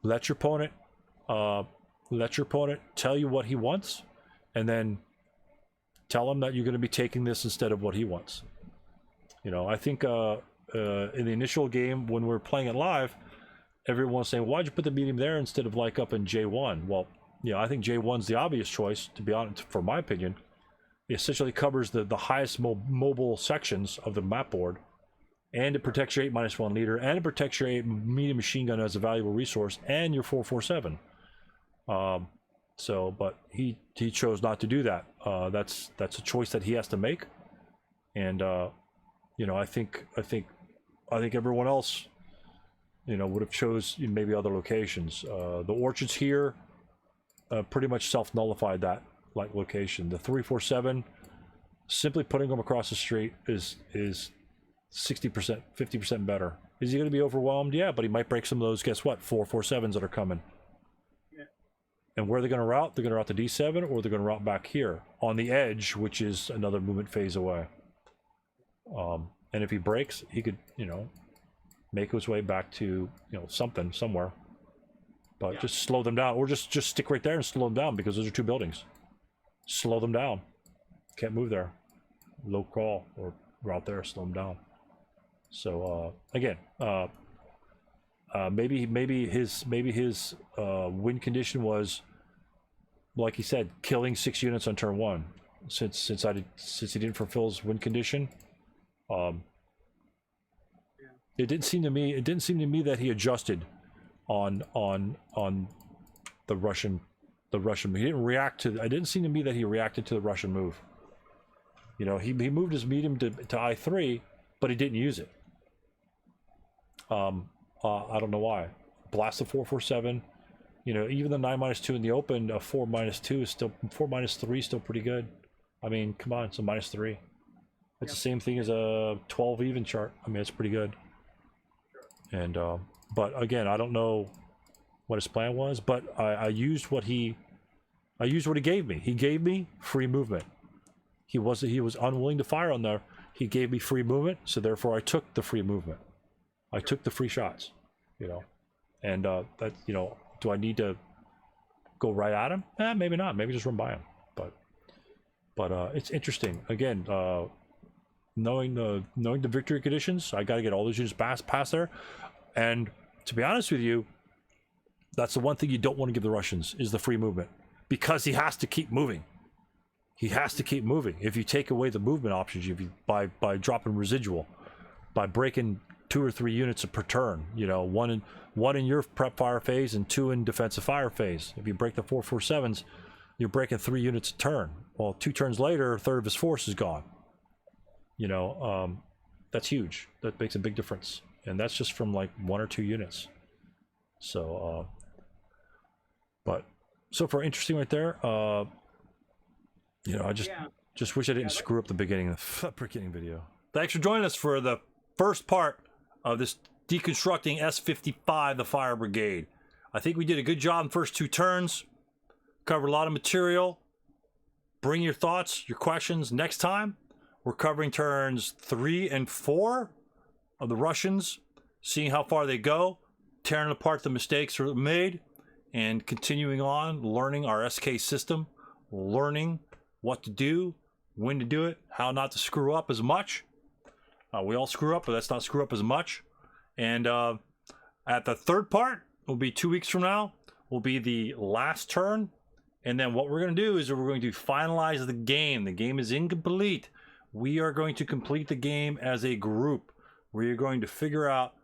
A: let your opponent tell you what he wants, and then tell him that you're going to be taking this instead of what he wants. You know, I think in the initial game when we were playing it live, everyone was saying, why'd you put the medium there instead of like up in J1? Well, you know, I think J1's the obvious choice, to be honest, for my opinion. It essentially covers the highest mobile sections of the map board, and it protects your 8-1 leader, and it protects your 8 medium machine gun as a valuable resource, and your 447. So, but he chose not to do that. That's a choice that he has to make, and you know, I think everyone else, you know, would have chose maybe other locations. The orchards here pretty much self-nullified that like location. The 347, simply putting them across the street is 60%, 50% better. Is he going to be overwhelmed? Yeah, but he might break some of those, guess what, 447s that are coming. Yeah. And where are they going to route? They're going to route to D7, or they're going to route back here on the edge, which is another movement phase away. And if he breaks, he could, you know, make his way back to, you know, something somewhere. But yeah, just slow them down, or just stick right there and slow them down, because those are 2 buildings. Slow them down. Can't move there. Low crawl or route there, slow them down. So again, maybe his win condition was, like he said, killing 6 units on turn 1. Since he didn't fulfill his win condition, it didn't seem to me that he adjusted on the Russian the Russian. He didn't react to. I didn't seem to me that he reacted to the Russian move. You know, he moved his medium to I3, but he didn't use it. I don't know why. Blast the 447. You know, even the 9-2 in the open, a 4-2 is still 4-3 is still pretty good. I mean, come on, it's a -3. It's the same thing as a 12 even chart. I mean, it's pretty good. And but again, I don't know what his plan was, but I used what he gave me. He gave me free movement. He was unwilling to fire on there. He gave me free movement, so therefore I took the free movement. I took the free shots, you know. And that, you know, do I need to go right at him? Maybe not. Maybe just run by him. But it's interesting. Again, knowing the victory conditions, I got to get all those units past there. And to be honest with you, that's the one thing you don't want to give the Russians is the free movement, because he has to keep moving. He has to keep moving. If you take away the movement options, by dropping residual, by breaking 2 or 3 units per turn, you know, one in your prep fire phase and 2 in defensive fire phase. If you break the 447s, you're breaking 3 units a turn. Well, 2 turns later, a third of his force is gone. You know, that's huge. That makes a big difference, and that's just from like 1 or 2 units. So, but so far interesting right there. You know, I just wish I didn't screw up the beginning of the beginning video. Thanks for joining us for the first part of this deconstructing S55, the Fire Brigade. I think we did a good job in the first 2 turns. Covered a lot of material. Bring your thoughts, your questions. Next time, we're covering turns 3 and 4 of the Russians, seeing how far they go, tearing apart the mistakes that were made, and continuing on, learning our SK system, learning what to do, when to do it, how not to screw up as much. We all screw up, but let's not screw up as much. And at the third part, will be 2 weeks from now, will be the last turn. And then what we're going to do is we're going to finalize the game. The game is incomplete. We are going to complete the game as a group. We are going to figure out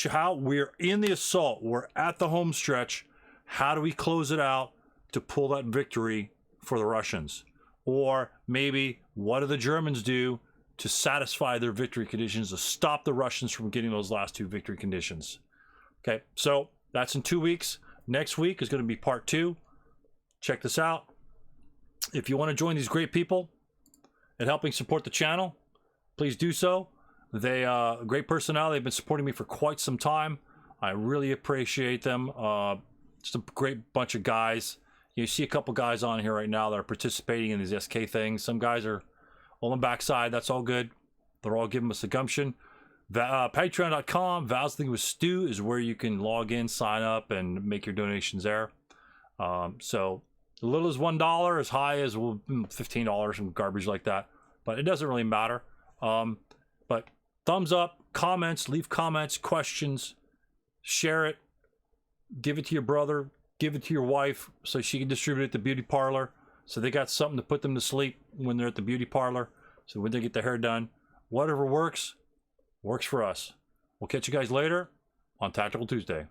A: how we're in the assault. We're at the home stretch. How do we close it out to pull that victory for the Russians? Or maybe what do the Germans do to satisfy their victory conditions, to stop the Russians from getting those last 2 victory conditions? Okay, so that's in 2 weeks. Next week is going to be part 2. Check this out. If you want to join these great people and helping support the channel, please do so. They great personnel. They've been supporting me for quite some time. I really appreciate them. Just a great bunch of guys. You see a couple guys on here right now that are participating in these SK things. Some guys are on the backside. That's all good. They're all giving us the gumption. Patreon.com, Val's Thing with Stu is where you can log in, sign up, and make your donations there. So as little as $1, as high as $15 and garbage like that. But it doesn't really matter. But thumbs up, comments, leave comments, questions, share it, give it to your brother, give it to your wife so she can distribute it at the beauty parlor. So they got something to put them to sleep when they're at the beauty parlor. So when they get their hair done, whatever works for us. We'll catch you guys later on Tactical Tuesday.